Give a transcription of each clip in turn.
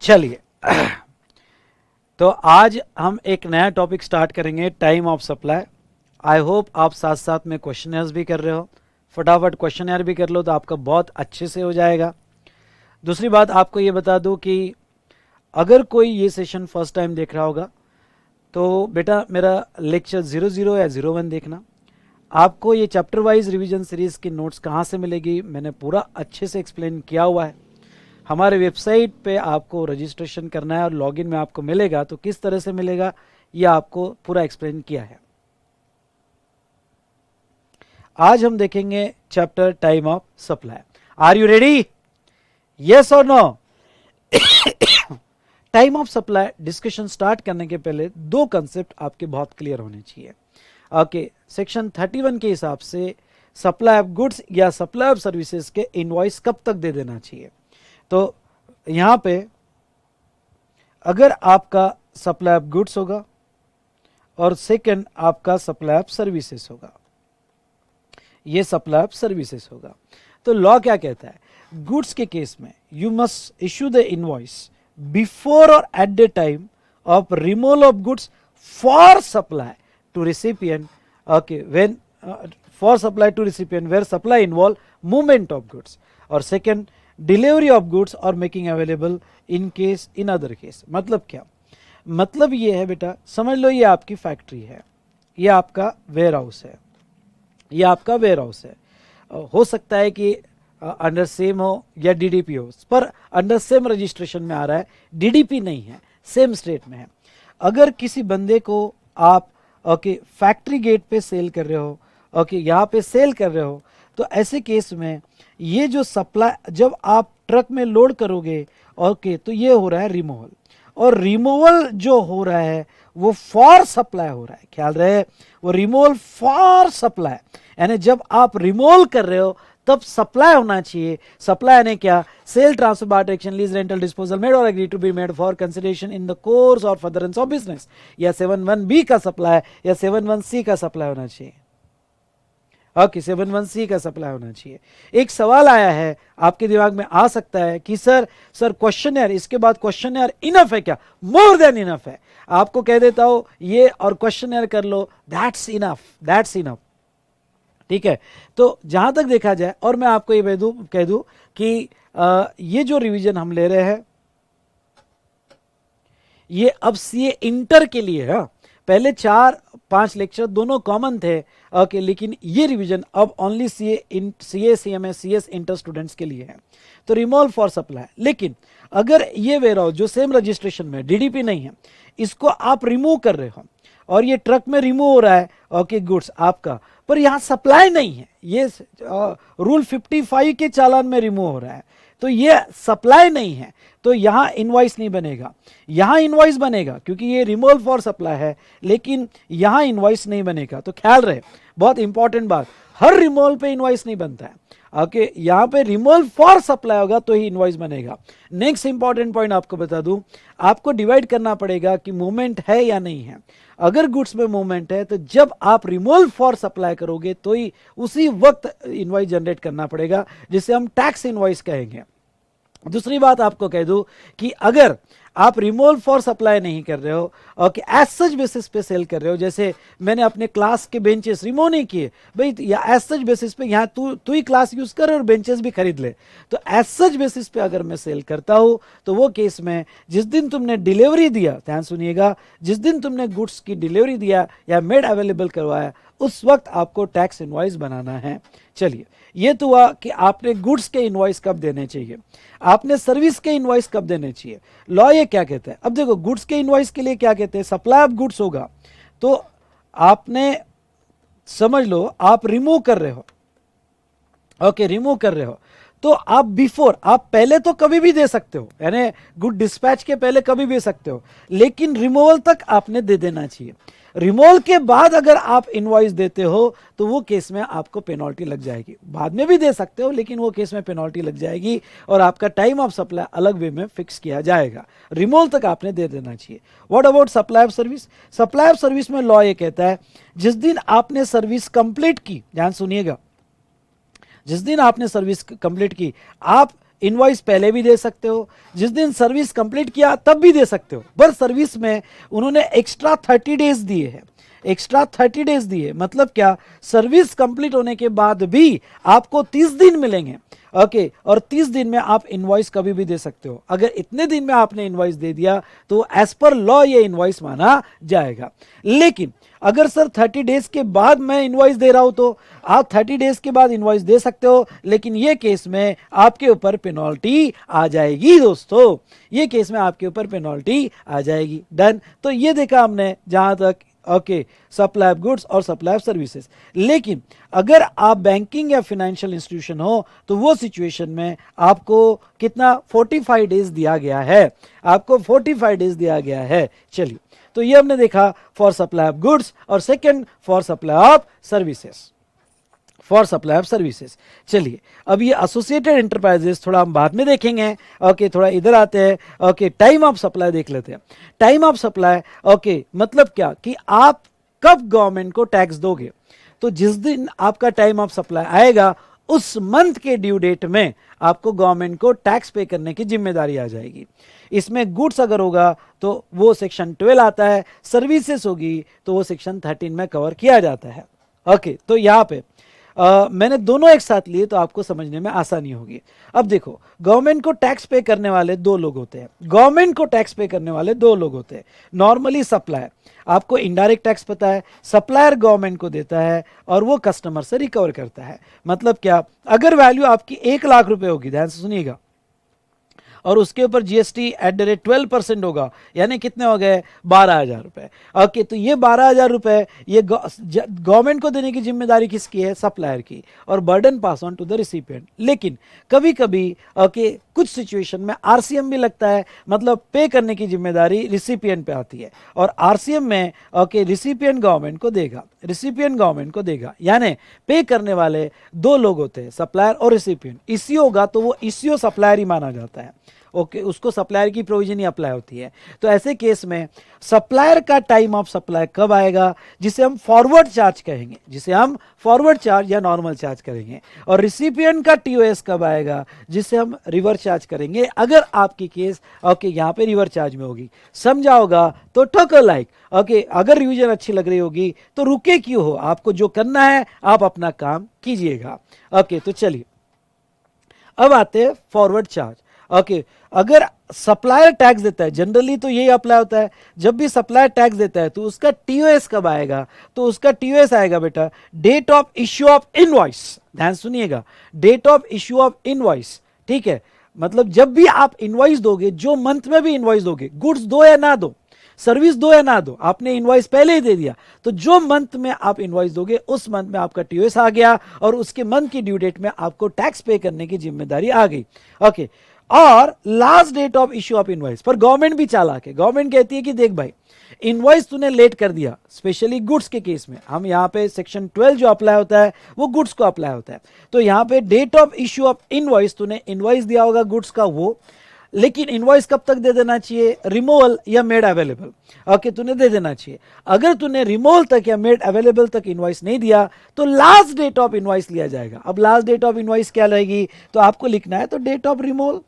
चलिए तो आज हम एक नया टॉपिक स्टार्ट करेंगे, time of supply. I hope आप साथ साथ में क्वेश्चनर्स भी कर रहे हो, फटाफट क्वेश्चनर भी कर लो तो आपका बहुत अच्छे से हो जाएगा। दूसरी बात आपको ये बता दूं कि अगर कोई ये सेशन फर्स्ट टाइम देख रहा होगा तो बेटा मेरा लेक्चर 00 या 01 देखना। आपको ये चैप्टर वाइज रिवीजन सीरीज की नोट्स कहाँ से मिलेगी, मैंने पूरा अच्छे से एक्सप्लेन किया हुआ है। हमारे वेबसाइट पे आपको रजिस्ट्रेशन करना है और लॉगिन में आपको मिलेगा, तो किस तरह से मिलेगा ये आपको पूरा एक्सप्लेन किया है। आज हम देखेंगे chapter time of supply. Are you ready? Yes और no? Time of supply discussion start करने के पहले दो कंसेप्ट आपके बहुत क्लियर होने चाहिए। ओके, सेक्शन 31 के हिसाब से सप्लाई ऑफ गुड्स या सप्लाई ऑफ सर्विसेज के इनवॉइस कब तक दे देना चाहिए। तो यहां पे अगर आपका सप्लाई ऑफ गुड्स होगा और सेकंड आपका सप्लाई ऑफ सर्विसेज होगा, ये सप्लाई ऑफ सर्विसेज होगा, तो लॉ क्या कहता है? गुड्स के केस में you must issue the invoice before और at the time of removal of goods for supply to recipient. Okay, when for supply to recipient where supply involve movement of goods, और second delivery of goods और making available in case in other case. मतलब क्या? मतलब ये है बेटा, समझ लो ये आपकी फैक्ट्री है, ये आपका वेयर हाउस है, ये आपका वेयर हाउस है। हो सकता है कि अंडर सेम हो या डीडीपी हो, पर अंडर सेम रजिस्ट्रेशन में आ रहा है, डीडीपी नहीं है, सेम स्टेट में है। अगर किसी बंदे को आप फैक्ट्री गेट पे सेल कर रहे हो, यहाँ पे सेल कर रहे हो, तो ऐसे केस में ये जो सप्लाई जब आप ट्रक में लोड करोगे, तो ये हो रहा है रिमूवल, और रिमूवल जो हो रहा है वो फॉर सप्लाई हो रहा है। ख्याल रहे, वो रिमूवल फॉर सप्लाई, यानी जब आप रिमूवल कर रहे हो तब सप्लाई होना चाहिए। सप्लाई यानी क्या? Sale, transfer, barter, exchange, lease, rental, disposal made और agree to be made for consideration in the course और फर्दरेंस ऑफ बिजनेस, या 71B का सप्लाई या 71C का सप्लाई होना चाहिए। ओके, 71C का सप्लाई होना चाहिए। एक सवाल आया है आपके दिमाग में आ सकता है कि सर क्वेश्चनर, इसके बाद क्वेश्चनर इनफ है क्या? मोर देन इनफ है। आपको कह देता हूं ये और क्वेश्चनर कर लो, दैट्स इनफ, दैट्स इनफ। ठीक है, तो जहां तक देखा जाए, और मैं आपको ये कह दूं कि ये जो रिवीजन हम ले रहे हैं ये अब सीए इंटर के लिए है। पहले 4-5 लेक्चर दोनों कॉमन थे, लेकिन ये रिवीजन अब only CA CMA CS inter students के लिए है। तो रिमूवल फॉर सप्लाई, लेकिन अगर ये वेयर हाउस जो सेम रजिस्ट्रेशन में डीडीपी नहीं है, इसको आप रिमूव कर रहे हो और ये ट्रक में रिमूव हो रहा है गुड्स आपका, पर यहां सप्लाई नहीं है, ये रूल 55 के चालान में रिमूव हो रहा है, तो ये सप्लाई नहीं है, तो यहां इनवॉइस नहीं बनेगा। यहां इनवॉइस बनेगा क्योंकि ये रिमूवल फॉर सप्लाई है, लेकिन यहां इनवॉइस नहीं बनेगा। तो ख्याल रहे, बहुत इंपॉर्टेंट बात, हर रिमूवल पे इनवॉइस नहीं बनता है। यहां पे रिमूवल फॉर सप्लाई होगा तो ही इनवॉइस बनेगा। नेक्स्ट इंपॉर्टेंट पॉइंट आपको बता दूं, आपको डिवाइड करना पड़ेगा कि मूवमेंट है या नहीं है। अगर गुड्स में मूवमेंट है तो जब आप रिमूवल फॉर सप्लाई करोगे तो ही उसी वक्त इनवॉइस जनरेट करना पड़ेगा, जिसे हम टैक्स इनवॉइस कहेंगे। दूसरी बात आपको कह दूं कि अगर आप रिमूवल फॉर सप्लाई नहीं कर रहे हो, एज सच बेसिस पे सेल कर रहे हो, जैसे मैंने अपने क्लास के बेंचेस रिमूव नहीं किए भाई, या एज सच बेसिस पे यहाँ तू ही क्लास यूज कर और बेंचेस भी खरीद ले, तो एज सच बेसिस पे अगर मैं सेल करता हूं तो वो केस में जिस दिन तुमने डिलीवरी दिया, ध्यान सुनिएगा, जिस दिन तुमने गुड्स की डिलीवरी दिया या मेड अवेलेबल करवाया, उस वक्त आपको टैक्स इनवॉइस बनाना है। चलिए, ये तो हुआ कि आपने गुड्स के इनवॉइस कब देने चाहिए, आपने सर्विस के इनवॉइस कब देने चाहिए। लॉ ये क्या कहता है? अब देखो, गुड्स के इनवॉइस के लिए क्या कहते हैं? सप्लाई ऑफ गुड्स होगा तो आपने समझ लो आप रिमूव कर रहे हो, रिमूव कर रहे हो, तो आप बिफोर, आप पहले तो कभी भी दे सकते हो, यानी गुड डिस्पैच के पहले कभी भी दे सकते हो, लेकिन रिमूवल तक आपने दे देना चाहिए। रिमूवल के बाद अगर आप इनवॉइस देते हो तो वो केस में आपको पेनल्टी लग जाएगी। बाद में भी दे सकते हो, लेकिन वो केस में पेनल्टी लग जाएगी और आपका टाइम ऑफ सप्लाई अलग वे में फिक्स किया जाएगा। रिमूवल तक आपने दे देना चाहिए। What about supply of service? Supply of service में लॉ ये कहता है, जिस दिन आपने सर्विस कंप्लीट की, ध्यान सुनिएगा, जिस दिन आपने सर्विस कंप्लीट की, आप इनवॉइस पहले भी दे सकते हो, जिस दिन सर्विस कंप्लीट किया तब भी दे सकते हो, पर सर्विस में उन्होंने एक्स्ट्रा 30 डेज दिए हैं, एक्स्ट्रा 30 डेज दिए, मतलब क्या, सर्विस कंप्लीट होने के बाद भी आपको 30 दिन मिलेंगे। ओके, और 30 दिन में आप इनवॉइस कभी भी दे सकते हो। अगर इतने दिन में आपने इनवॉइस दे दिया तो एज पर लॉ ये इनवॉइस माना जाएगा। लेकिन अगर सर 30 डेज के बाद मैं इनवॉइस दे रहा हूं तो आप 30 डेज के बाद इनवॉइस दे सकते हो, लेकिन ये केस में आपके ऊपर पेनल्टी आ जाएगी दोस्तों, ये केस में आपके ऊपर पेनल्टी आ जाएगी। डन। तो ये देखा हमने जहां तक ओके सप्लाई ऑफ गुड्स और सप्लाई ऑफ सर्विसेज। लेकिन अगर आप बैंकिंग या फाइनेंशियल इंस्टीट्यूशन हो तो वो सिचुएशन में आपको कितना 45 डेज दिया गया है, आपको 45 डेज दिया गया है। चलिए, तो ये हमने देखा फॉर सप्लाई ऑफ गुड्स और second for supply of services, for supply of services. चलिए, अब ये एसोसिएटेड एंटरप्राइजेस थोड़ा हम बाद में देखेंगे। ओके, थोड़ा इधर आते हैं। ओके, टाइम ऑफ सप्लाई देख लेते हैं। टाइम ऑफ सप्लाई ओके मतलब क्या कि आप कब गवर्नमेंट को टैक्स दोगे, तो जिस दिन आपका टाइम ऑफ सप्लाई आएगा उस मंथ के ड्यू डेट में आपको गवर्नमेंट को टैक्स पे करने की जिम्मेदारी आ जाएगी। इसमें गुड्स अगर होगा तो वो सेक्शन 12 आता है, सर्विसेज होगी तो वो सेक्शन 13 में कवर किया जाता है। ओके, तो यहाँ पे मैंने दोनों एक साथ लिए तो आपको समझने में आसानी होगी। अब देखो, गवर्नमेंट को टैक्स पे करने वाले दो लोग होते हैं, गवर्नमेंट को टैक्स पे करने वाले दो लोग होते हैं। नॉर्मली सप्लायर, आपको इनडायरेक्ट टैक्स पता है, सप्लायर गवर्नमेंट को देता है और वो कस्टमर से रिकवर करता है। मतलब क्या, अगर वैल्यू आपकी 1 लाख रुपए होगी, ध्यान से सुनिएगा, और उसके ऊपर जीएसटी एट द रेट 12% होगा, यानी कितने हो गए 12,000 रुपए। ओके, तो ये 12,000 रुपए ये गवर्नमेंट को देने की जिम्मेदारी किसकी है, सप्लायर की, और burden pass on to the recipient. लेकिन कभी कभी ओके कुछ सिचुएशन में आरसीएम भी लगता है, मतलब पे करने की जिम्मेदारी रिसिपिएंट पे आती है, और आरसीएम में ओके रिसिपिएंट गवर्नमेंट को देगा, रिसिपिएंट गवर्नमेंट को देगा, यानी पे करने वाले दो लोग होते हैं, सप्लायर और रिसिपिएंट। इसी होगा तो वो इसीओ सप्लायर ही माना जाता है। ओके, उसको सप्लायर की प्रोविजन ही अप्लाई होती है। तो ऐसे केस में सप्लायर का टाइम ऑफ सप्लाई कब आएगा, जिसे हम फॉरवर्ड चार्ज कहेंगे, जिसे हम फॉरवर्ड चार्ज या नॉर्मल चार्ज करेंगे, और रिसिपिएंट का टीओएस कब आएगा, जिसे हम रिवर्स चार्ज करेंगे, अगर आपकी केस ओके यहाँ पे रिवर्स चार्ज में होगी। समझा होगा तो ठोकर लाइक। ओके, अगर रिवीजन अच्छी लग रही होगी तो रुके क्यों हो, आपको जो करना है आप अपना काम कीजिएगा। ओके, तो चलिए अब आते हैं फॉरवर्ड चार्ज। ओके, अगर सप्लायर टैक्स देता है, जनरली तो यही अप्लाई होता है, जब भी सप्लायर टैक्स देता है तो उसका टीओएस कब आएगा, तो उसका टीओएस आएगा बेटा date of issue of invoice. ध्यान सुनिएगा, date of issue of invoice, ठीक है। मतलब जब भी आप इनवॉइस दोगे, जो मंथ में भी इनवॉइस दोगे, गुड्स दो या ना दो, सर्विस दो या ना दो, आपने इनवॉइस पहले ही दे दिया, तो जो मंथ में आप इनवॉइस दोगे उस मंथ में आपका टीओएस आ गया और उसके मंथ की ड्यू डेट में आपको टैक्स पे करने की जिम्मेदारी आ गई। ओके, और last date of issue of invoice पर गवर्नमेंट भी चालाक है, गवर्नमेंट कहती है कि देख भाई, इनवॉइस तूने लेट कर दिया, स्पेशली गुड्स के केस में, हम यहाँ पे सेक्शन 12 जो अप्लाई होता है वो गुड्स को अप्लाई होता है। तो यहाँ पे date of issue of invoice, तूने इनवॉइस दिया होगा गुड्स का वो, लेकिन इनवॉइस कब तक दे देना चाहिए, रिमूवल या मेड अवेलेबल। ओके, तूने दे देना चाहिए। अगर तूने रिमूवल तक या मेड अवेलेबल तक इनवॉइस नहीं दिया तो लास्ट डेट ऑफ इनवॉइस लिया जाएगा। अब लास्ट डेट ऑफ इनवॉइस क्या रहेगी, तो आपको लिखना है तो डेट ऑफ रिमूवल,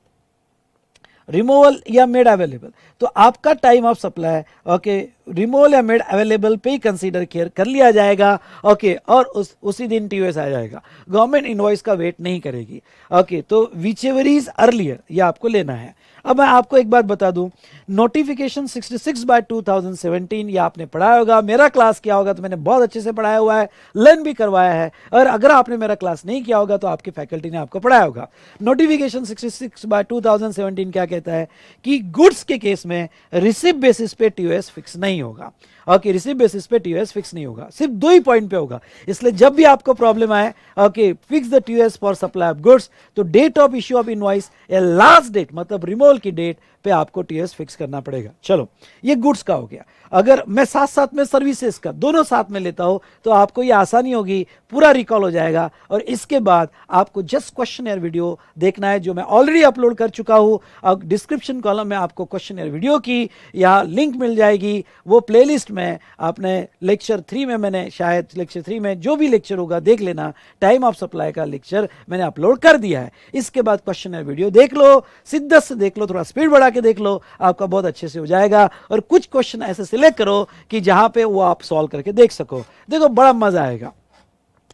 रिमूवल या मेड अवेलेबल। तो आपका time of supply okay removal या मेड अवेलेबल पे ही कंसीडर कर लिया जाएगा। ओके, और उसी दिन टीओएस आ जाएगा, गवर्नमेंट इनवॉइस का वेट नहीं करेगी। ओके, तो विच एवर इज अर्लियर ये आपको लेना है। अब मैं आपको एक बात बता दूं, नोटिफिकेशन 66/2017 ये आपने पढ़ाया होगा, मेरा क्लास किया होगा तो मैंने बहुत अच्छे से पढ़ाया हुआ है, लर्न भी करवाया है, और अगर आपने मेरा क्लास नहीं किया होगा तो आपके फैकल्टी ने आपको पढ़ाया होगा। नोटिफिकेशन 66/2017 क्या कहता है कि गुड्स के केस में रिसिप्ट बेसिस पे टीओएस फिक्स नहीं होगा। ओके, रिसिप्ट बेसिस पे टीओएस फिक्स नहीं होगा, सिर्फ 2 ही पॉइंट पे होगा। इसलिए जब भी आपको प्रॉब्लम आए okay fix the TOS for supply of goods, तो date of issue of invoice या लास्ट डेट मतलब रिमूवल की डेट पे आपको टीएस फिक्स करना पड़ेगा। चलो, ये गुड्स का हो गया। अगर मैं साथ साथ में सर्विसेज का दोनों साथ में लेता हूं तो आपको ये आसानी होगी, पूरा रिकॉल हो जाएगा। और इसके बाद आपको जस्ट क्वेश्चनर वीडियो देखना है जो मैं ऑलरेडी अपलोड कर चुका हूं। अब डिस्क्रिप्शन कॉलम में आपको क्वेश्चनर वीडियो की यहाँ लिंक मिल जाएगी। वो प्लेलिस्ट में आपने लेक्चर 3 में, मैंने शायद लेक्चर 3 में जो भी लेक्चर होगा देख लेना, टाइम ऑफ सप्लाई का लेक्चर मैंने अपलोड कर दिया है। इसके बाद क्वेश्चनर वीडियो देख लो, सिद्दत से देख लो, थोड़ा स्पीड बढ़ा के देख लो, आपका बहुत अच्छे से हो जाएगा। और कुछ क्वेश्चन ऐसे सिलेक्ट करो कि जहां पे वो आप सॉल्व करके देख सको, देखो बड़ा मजा आएगा।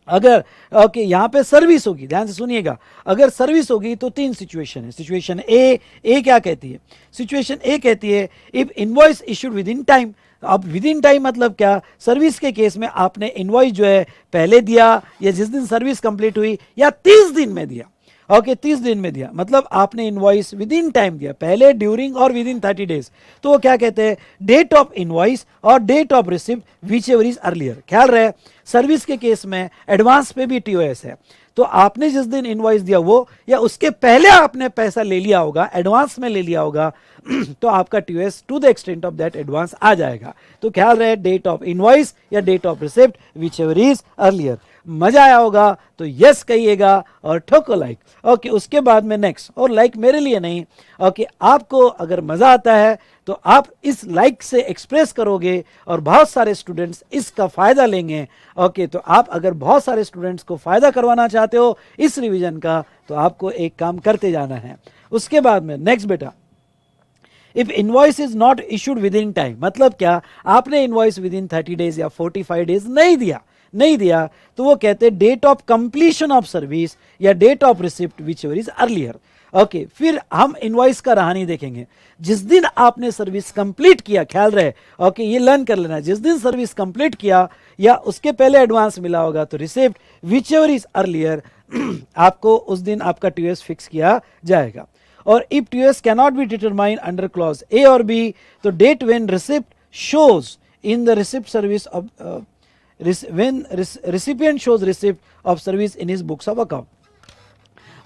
अगर ओके यहां पे सर्विस होगी, ध्यान से सुनिएगा, अगर सर्विस होगी तो 3 सिचुएशन है। सिचुएशन ए क्या कहती है? सिचुएशन ए कहती है if invoice issued with in time. अब विद इन टाइम मतलब क्या? सर्विस के केस में आपने इनवॉइस जो है पहले दिया या जिस दिन सर्विस कंप्लीट हुई या 30 दिन में दिया। ओके 30 दिन में दिया मतलब आपने इनवॉइस विद इन टाइम दिया, पहले, ड्यूरिंग और विद इन 30 डेज। तो वो क्या कहते हैं? डेट ऑफ इनवॉइस और date of receipt whichever is earlier. ख्याल रहे सर्विस के केस में एडवांस पे भी टीओएस है, तो आपने जिस दिन इनवॉइस दिया वो या उसके पहले आपने पैसा ले लिया होगा, एडवांस में ले लिया होगा तो आपका TOS to the extent of that advance आ जाएगा। तो ख्याल रहे डेट ऑफ इनवॉइस या date of receipt whichever is earlier. मजा आया होगा तो यस कहिएगा और ठोको लाइक। ओके उसके बाद में नेक्स्ट, और लाइक मेरे लिए नहीं, ओके आपको अगर मजा आता है तो आप इस लाइक से एक्सप्रेस करोगे और बहुत सारे स्टूडेंट्स इसका फायदा लेंगे। ओके तो आप अगर बहुत सारे स्टूडेंट्स को फायदा करवाना चाहते हो इस रिवीजन का तो आपको एक काम करते जाना है। उसके बाद में नेक्स्ट बेटा, if invoice is not issued with in time मतलब क्या? आपने इनवॉइस विद इन 30 डेज या 45 डेज नहीं दिया तो वो कहते हैं date of completion of service या date of receipt whichever is earlier. Okay फिर हम इनवॉइस का रहा नहीं देखेंगे, जिस दिन आपने सर्विस कंप्लीट किया, ख्याल रहे ओके ये लर्न कर लेना, जिस दिन सर्विस कंप्लीट किया या उसके पहले एडवांस मिला होगा तो receipt whichever is earlier आपको उस दिन आपका टीओएस फिक्स किया जाएगा। और if TOS cannot be determine under clause A और बी तो date when receipt shows in the receipt service of when recipient shows receipt of service in his books of account।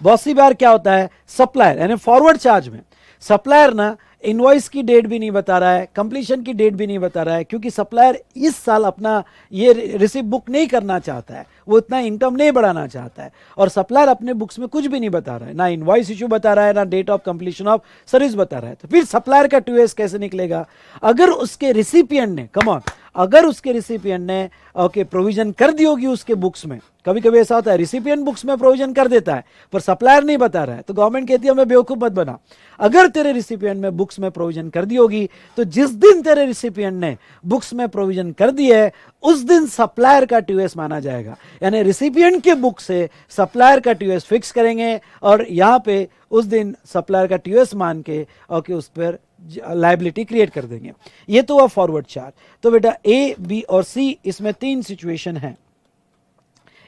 बहुत सी बार क्या होता है supplier यानी फॉरवर्ड चार्ज में supplier ना invoice की डेट भी नहीं बता रहा है, कंप्लीशन की डेट भी नहीं बता रहा है, क्योंकि सप्लायर इस साल अपना ये रिसिप्ट बुक नहीं करना चाहता है, वो इतना इनकम नहीं बढ़ाना चाहता है और सप्लायर अपने बुक्स में कुछ भी नहीं बता रहा है, ना इनवॉइस इशू बता रहा है ना date of completion of service बता रहा है। तो फिर सप्लायर का टीओएस कैसे निकलेगा? अगर उसके रिसिपिएंट ने अगर उसके रिसिपिएंट ने ओके प्रोविजन कर दी होगी उसके बुक्स में, कभी कभी ऐसा होता है रिसिपिएंट बुक्स में प्रोविजन कर देता है पर सप्लायर नहीं बता रहा है, तो गवर्नमेंट कहती है हमें बेवकूफ मत बना। अगर तेरे रिसिपिएंट में बुक्स में प्रोविजन कर दी होगी तो जिस दिन तेरे रिसिपिएंट ने बुक्स में प्रोविजन कर दी है उस दिन सप्लायर का टीओएस माना जाएगा, यानी रिसिपिएंट के बुक से सप्लायर का टीओएस फिक्स करेंगे और यहाँ पे उस दिन सप्लायर का टीओएस मान के ओके उस पर लायबिलिटी क्रिएट कर देंगे। ये तो हुआ फॉरवर्ड चार्ज। तो बेटा ए बी और सी इसमें 3 सिचुएशन है,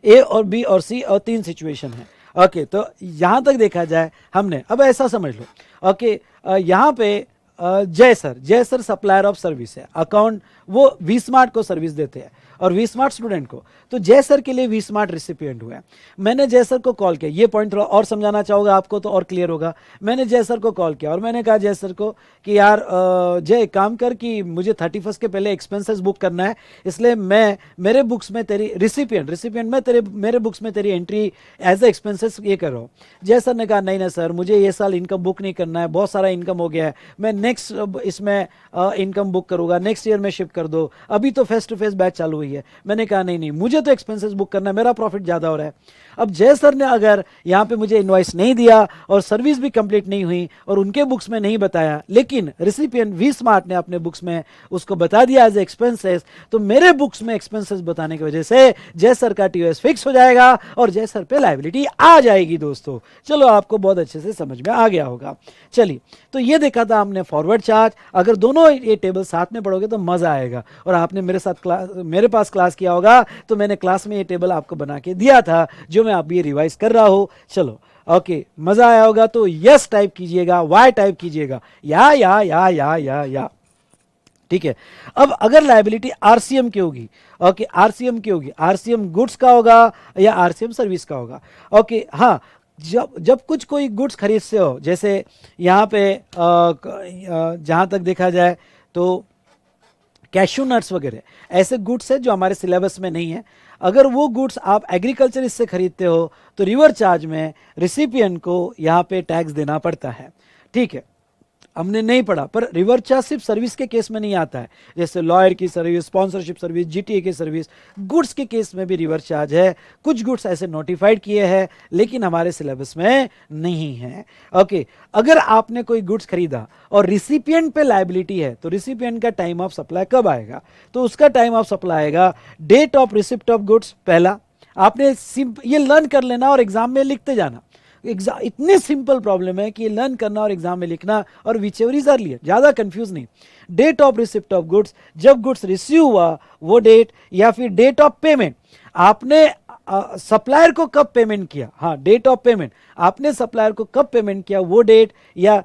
ए और बी और सी और 3 सिचुएशन है। ओके तो यहां तक देखा जाए हमने, अब ऐसा समझ लो ओके यहां पे जय सर सप्लायर ऑफ सर्विस है, अकाउंट वो वी स्मार्ट को सर्विस देते हैं और वी स्मार्ट स्टूडेंट को, तो जय सर के लिए वी स्मार्ट रिसिपिएंट हुआ है। मैंने जय सर को कॉल किया, ये पॉइंट थोड़ा और समझाना चाहूँगा आपको तो और क्लियर होगा। मैंने जय सर को कॉल किया और मैंने कहा जय सर को कि यार जय काम कर कि मुझे 31 के पहले एक्सपेंसेस बुक करना है, इसलिए मैं मेरे बुक्स में तेरी रिसिपिएंट में मेरे बुक्स में तेरी एंट्री एज ए एक्सपेंसेस ये कर रहा हूँ। जय सर ने कहा नहीं सर मुझे ये साल इनकम बुक नहीं करना है, बहुत सारा इनकम हो गया है, मैं नेक्स्ट इसमें इनकम बुक करूँगा, नेक्स्ट ईयर में शिफ्ट कर दो, अभी तो फेस टू फेस बैच चालू हुई है। मैंने कहा नहीं मुझे तो एक्सपेंसेस बुक करना है, मेरा प्रॉफिट ज्यादा हो रहा है। अब जय सर ने अगर यहाँ पे मुझे इनवॉइस नहीं दिया और सर्विस भी कंप्लीट नहीं हुई और उनके बुक्स में नहीं बताया, लेकिन रिसिपिएंट वी स्मार्ट ने अपने बुक्स में उसको बता दिया एज एक्सपेंसेस, तो मेरे बुक्स में एक्सपेंसेस बताने की वजह से जय सर का टीओएस फिक्स हो जाएगा और जय सर पे लायबिलिटी आ जाएगी। दोस्तों चलो आपको बहुत अच्छे से समझ में आ गया होगा। चलिए तो ये देखा था हमने फॉरवर्ड चार्ज, अगर दोनों ये टेबल साथ में पढ़ोगे तो मजा आएगा। और आपने मेरे पास क्लास किया होगा तो मैंने क्लास में ये टेबल आपको बना के दिया था जो मैं अभी रिवाइज कर रहा हूं। चलो ओके मजा आया होगा तो यस टाइप कीजिएगा, वाई टाइप कीजिएगा, या ठीक है। अब अगर लायबिलिटी आरसीएम की होगी, ओके आरसीएम की होगी, आरसीएम गुड्स का होगा या आरसीएम सर्विस का होगा। ओके हाँ जब जब कुछ कोई गुड्स खरीदते हो, जैसे यहाँ पे जहाँ तक देखा जाए तो कैशू नट्स वगैरह ऐसे गुड्स है जो हमारे सिलेबस में नहीं है, अगर वो गुड्स आप एग्रीकल्चर से खरीदते हो तो रिवर चार्ज में रिसिपिएंट को यहाँ पे टैक्स देना पड़ता है। ठीक है, हमने नहीं पढ़ा, पर रिवर चार्ज सिर्फ सर्विस के केस में नहीं आता है, जैसे लॉयर की सर्विस, स्पॉन्सरशिप सर्विस, जीटीए की सर्विस, गुड्स के केस में भी रिवर चार्ज है। कुछ गुड्स ऐसे नोटिफाइड किए हैं लेकिन हमारे सिलेबस में नहीं है। ओके, अगर आपने कोई गुड्स खरीदा और रिसिपिएंट पे लायबिलिटी है तो रिसिपिएंट का टाइम ऑफ सप्लाई कब आएगा? तो उसका टाइम ऑफ सप्लाई आएगा date of receipt of goods. पहला आपने ये लर्न कर लेना और एग्जाम में लिखते जाना। इतने सिंपल प्रॉब्लम है कि ये लर्न करना और एग्जाम में लिखना, और विच एवर इज अर्लियर, ज्यादा कंफ्यूज नहीं। Date of receipt of goods, जब गुड्स रिसीव हुआ वो डेट, या फिर डेट ऑफ पेमेंट, आपने सप्लायर को कब पेमेंट किया, हाँ डेट ऑफ पेमेंट, आपने सप्लायर को कब पेमेंट किया वो डेट, या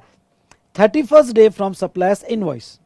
31st day from suppliers invoice,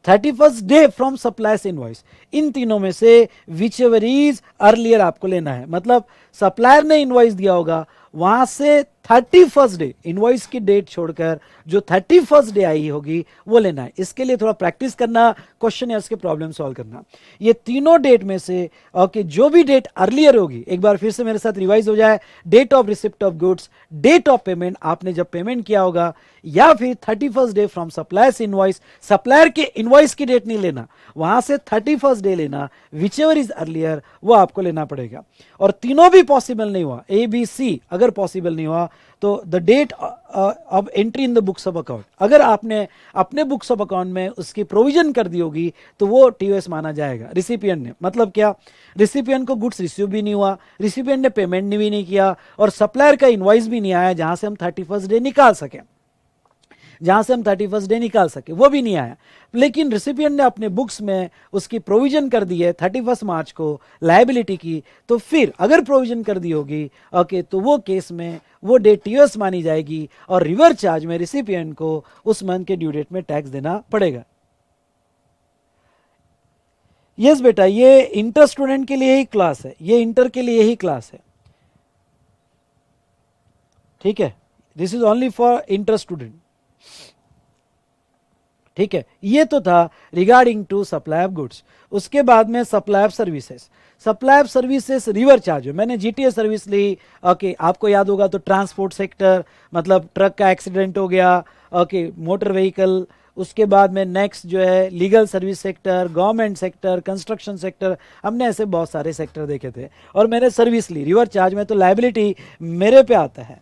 31st day from suppliers invoice. इन तीनों में से विच एवर इज अर्लियर आपको लेना है। मतलब सप्लायर ने इनवॉइस दिया होगा, वहां से 31st डे, इनवॉइस की डेट छोड़कर जो 31st डे आई होगी वो लेना है। इसके लिए थोड़ा प्रैक्टिस करना, क्वेश्चन या उसके प्रॉब्लम सॉल्व करना। ये तीनों डेट में से ओके जो भी डेट अर्लियर होगी, एक बार फिर से मेरे साथ रिवाइज हो जाए, date of receipt of goods, date of payment, आपने जब पेमेंट किया होगा, या फिर 31st day from suppliers invoice, supplier के इनवॉइस की डेट नहीं लेना, वहां से 31st डे लेना, विच एवर इज अर्लियर वो आपको लेना पड़ेगा। और तीनों भी पॉसिबल नहीं हुआ, ए बी सी अगर पॉसिबल नहीं हुआ तो the date of entry in the books of account, अगर आपने अपने बुक्स ऑफ अकाउंट में उसकी प्रोविजन कर दी होगी तो वो टीओएस माना जाएगा रिसिपिएंट ने। मतलब क्या, रिसिपिएंट को गुड्स रिसीव भी नहीं हुआ, रिसिपिएंट ने पेमेंट भी नहीं किया, और सप्लायर का इनवॉइस भी नहीं आया जहां से हम 31st डे निकाल सकें, जहां से हम 31st डे निकाल सके वो भी नहीं आया, लेकिन रिसिपिएंट ने अपने बुक्स में उसकी प्रोविजन कर दी है 31 मार्च को लायबिलिटी की, तो फिर अगर प्रोविजन कर दी होगी ओके तो वो केस में वो डेट टीओएस मानी जाएगी, और रिवर चार्ज में रिसिपिएंट को उस मंथ के ड्यू डेट में टैक्स देना पड़ेगा। यस बेटा, ये इंटर स्टूडेंट के लिए ही क्लास है, ये इंटर के लिए ही क्लास है, ठीक है, this is only for inter student. ठीक है, ये तो था regarding to supply of goods. उसके बाद में supply of services, supply of services reverse charge है, मैंने जीटीए सर्विस ली। ओके, आपको याद होगा तो ट्रांसपोर्ट सेक्टर, मतलब ट्रक का एक्सीडेंट हो गया, ओके मोटर व्हीकल, उसके बाद में नेक्स्ट जो है legal service sector, government sector, construction sector, हमने ऐसे बहुत सारे सेक्टर देखे थे, और मैंने सर्विस ली रिवर चार्ज में, तो लायबिलिटी मेरे पे आता है।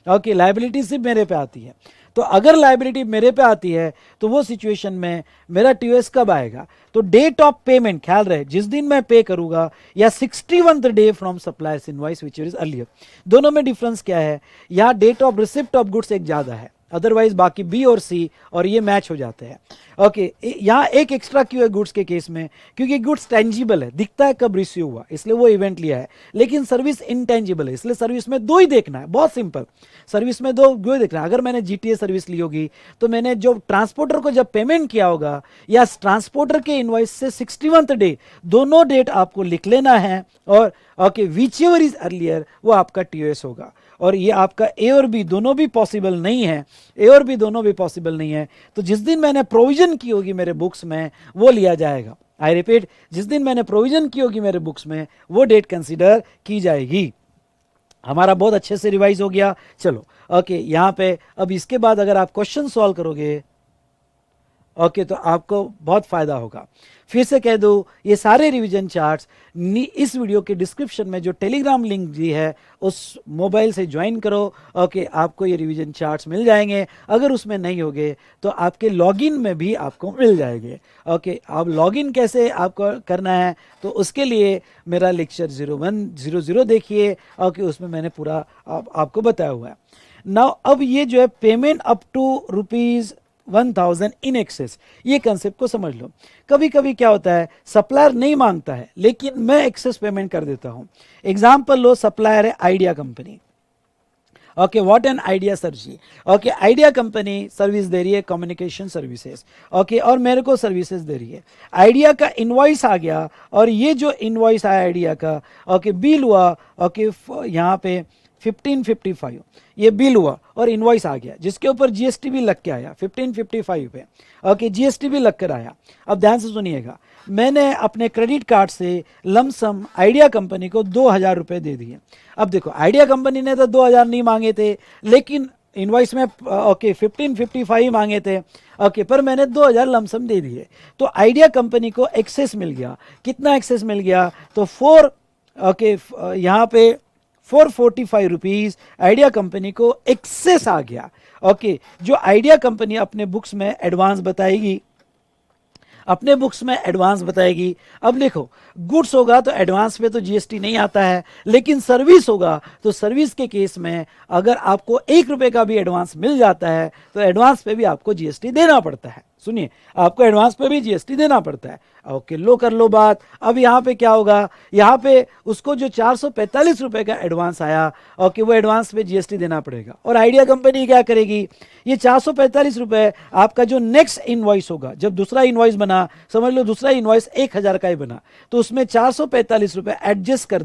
ओके, लायबिलिटी सिर्फ मेरे पे आती है, तो अगर लायबिलिटी मेरे पे आती है तो वो सिचुएशन में मेरा टीओएस कब आएगा? तो डेट ऑफ पेमेंट, ख्याल रहे जिस दिन मैं पे करूंगा, या 61th day from suppliers invoice which is earlier. दोनों में डिफरेंस क्या है, यहाँ date of receipt of goods एक ज्यादा है, अदरवाइज बाकी बी और सी और ये मैच हो जाते हैं। ओके, यहाँ एक एक्स्ट्रा क्यों है गुड्स के केस में, क्योंकि गुड्स टेंजिबल है, दिखता है कब रिसीव हुआ, इसलिए वो इवेंट लिया है, लेकिन सर्विस इनटेंजिबल है, इसलिए सर्विस में दो ही देखना है, बहुत सिंपल, सर्विस में दो ही देखना है। अगर मैंने जीटीए सर्विस ली होगी तो मैंने जो ट्रांसपोर्टर को जब पेमेंट किया होगा, या ट्रांसपोर्टर के इनवॉइस से 61th डे, दोनों डेट आपको लिख लेना है, और okay which ever is earlier वो आपका टीओएस होगा। और ये आपका ए और बी दोनों भी पॉसिबल नहीं है, ए और बी दोनों भी पॉसिबल नहीं है, तो जिस दिन मैंने प्रोविजन की होगी मेरे बुक्स में वो लिया जाएगा। आई रिपीट, जिस दिन मैंने प्रोविजन की होगी मेरे बुक्स में वो डेट कंसीडर की जाएगी। हमारा बहुत अच्छे से रिवाइज हो गया। चलो ओके, यहाँ पे अब इसके बाद अगर आप क्वेश्चन सॉल्व करोगे ओके तो आपको बहुत फायदा होगा। फिर से कह दो, ये सारे रिवीजन चार्ट्स इस वीडियो के डिस्क्रिप्शन में जो टेलीग्राम लिंक दी है उस मोबाइल से ज्वाइन करो। ओके, आपको ये रिवीजन चार्ट्स मिल जाएंगे, अगर उसमें नहीं होगे तो आपके लॉगिन में भी आपको मिल जाएंगे। ओके, अब लॉगिन कैसे आपको करना है तो उसके लिए मेरा लेक्चर 0100 देखिए। ओके, उसमें मैंने पूरा आपको बताया हुआ है। नाउ अब ये जो है payment up to ₹1000 in excess, ये कंसेप्ट को समझ लो। कभी कभी क्या होता है, सप्लायर नहीं मांगता है लेकिन मैं एक्सेस पेमेंट कर देता हूं। एग्जांपल लो, सप्लायर है Idea company, okay, what an Idea sir ji. Okay, Idea company service दे रही है, कम्युनिकेशन सर्विसेज। ओके, और मेरे को सर्विसेज दे रही है। आइडिया का इनवॉइस आ गया, और ये जो इनवॉइस आया आइडिया का, ओके, बिल हुआ, ओके, यहाँ पे 1555 ये बिल हुआ और इनवॉइस आ गया, जिसके ऊपर जीएसटी भी लग के आया 1555 पे। ओके, जीएसटी भी लग कर आया। अब ध्यान से सुनिएगा, मैंने अपने क्रेडिट कार्ड से लमसम आइडिया कंपनी को 2000 रुपये दे दिए। अब देखो, आइडिया कंपनी ने तो 2000 नहीं मांगे थे, लेकिन इनवॉइस में ओके 1555 मांगे थे। ओके, पर मैंने 2000 लमसम दे दिए, तो आइडिया कंपनी को एक्सेस मिल गया। कितना एक्सेस मिल गया? तो 4 ओके यहाँ पे 445 रुपीज़ आइडिया कंपनी को एक्सेस आ गया। ओके, जो आइडिया कंपनी अपने बुक्स में एडवांस बताएगी, अपने बुक्स में एडवांस बताएगी। अब देखो, गुड्स होगा तो एडवांस पे तो जीएसटी नहीं आता है, लेकिन सर्विस होगा तो सर्विस के केस में अगर आपको 1 रुपए का भी एडवांस मिल जाता है तो एडवांस पे भी आपको जीएसटी देना पड़ता है। सुनिए, आपको एडवांस पे भी जीएसटी देना पड़ता है। ओके, लो कर लो बात। अब यहाँ पे क्या होगा? यहाँ पे उसको जो 445 रुपए का एडवांस आया, ओके, वो एडवांस पे जीएसटी देना पड़ेगा। और आइडिया कंपनी क्या करेगी? ये 445 रुपए आपका जो नेक्स्ट इनवॉइस होगा, जब दूसरा इनवॉइस बना, समझ लो दूसरा इनवॉइस 1000 का ही बना, तो उसमें 445 रुपए एडजस्ट कर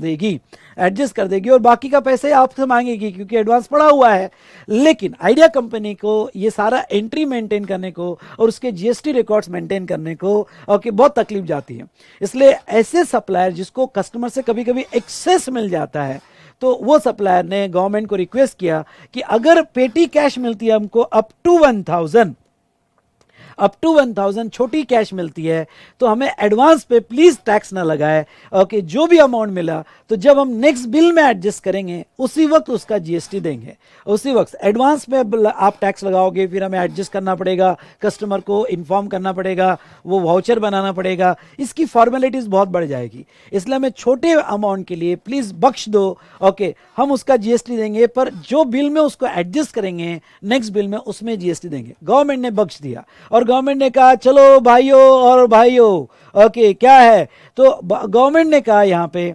देगी, और बाकी का पैसे आपसे मांगेगी क्योंकि एडवांस पड़ा हुआ है। लेकिन आइडिया कंपनी को ये सारा एंट्री मेंटेन करने को और उसके जीएसटी रिकॉर्ड्स मेंटेन करने को ओके बहुत तकलीफ जाती है। इसलिए ऐसे सप्लायर जिसको कस्टमर से कभी कभी एक्सेस मिल जाता है, तो वो सप्लायर ने गवर्नमेंट को रिक्वेस्ट किया कि अगर पेटी कैश मिलती है हमको अप टू 1000 छोटी कैश मिलती है, तो हमें एडवांस पे प्लीज टैक्स ना लगाए। ओके, जो भी अमाउंट मिला तो जब हम नेक्स्ट बिल में एडजस्ट करेंगे उसी वक्त उसका जीएसटी देंगे। उसी वक्त एडवांस में आप टैक्स लगाओगे, फिर हमें एडजस्ट करना पड़ेगा, कस्टमर को इन्फॉर्म करना पड़ेगा, वो वाउचर बनाना पड़ेगा, इसकी फॉर्मेलिटीज बहुत बढ़ जाएगी। इसलिए हमें छोटे अमाउंट के लिए प्लीज बख्श दो। ओके, हम उसका जीएसटी देंगे, पर जो बिल में उसको एडजस्ट करेंगे नेक्स्ट बिल में उसमें जीएसटी देंगे। गवर्नमेंट ने बख्श दिया और गवर्नमेंट ने कहा चलो भाइयों और भाइयों, ओके क्या है? तो गवर्नमेंट ने कहा, यहां पे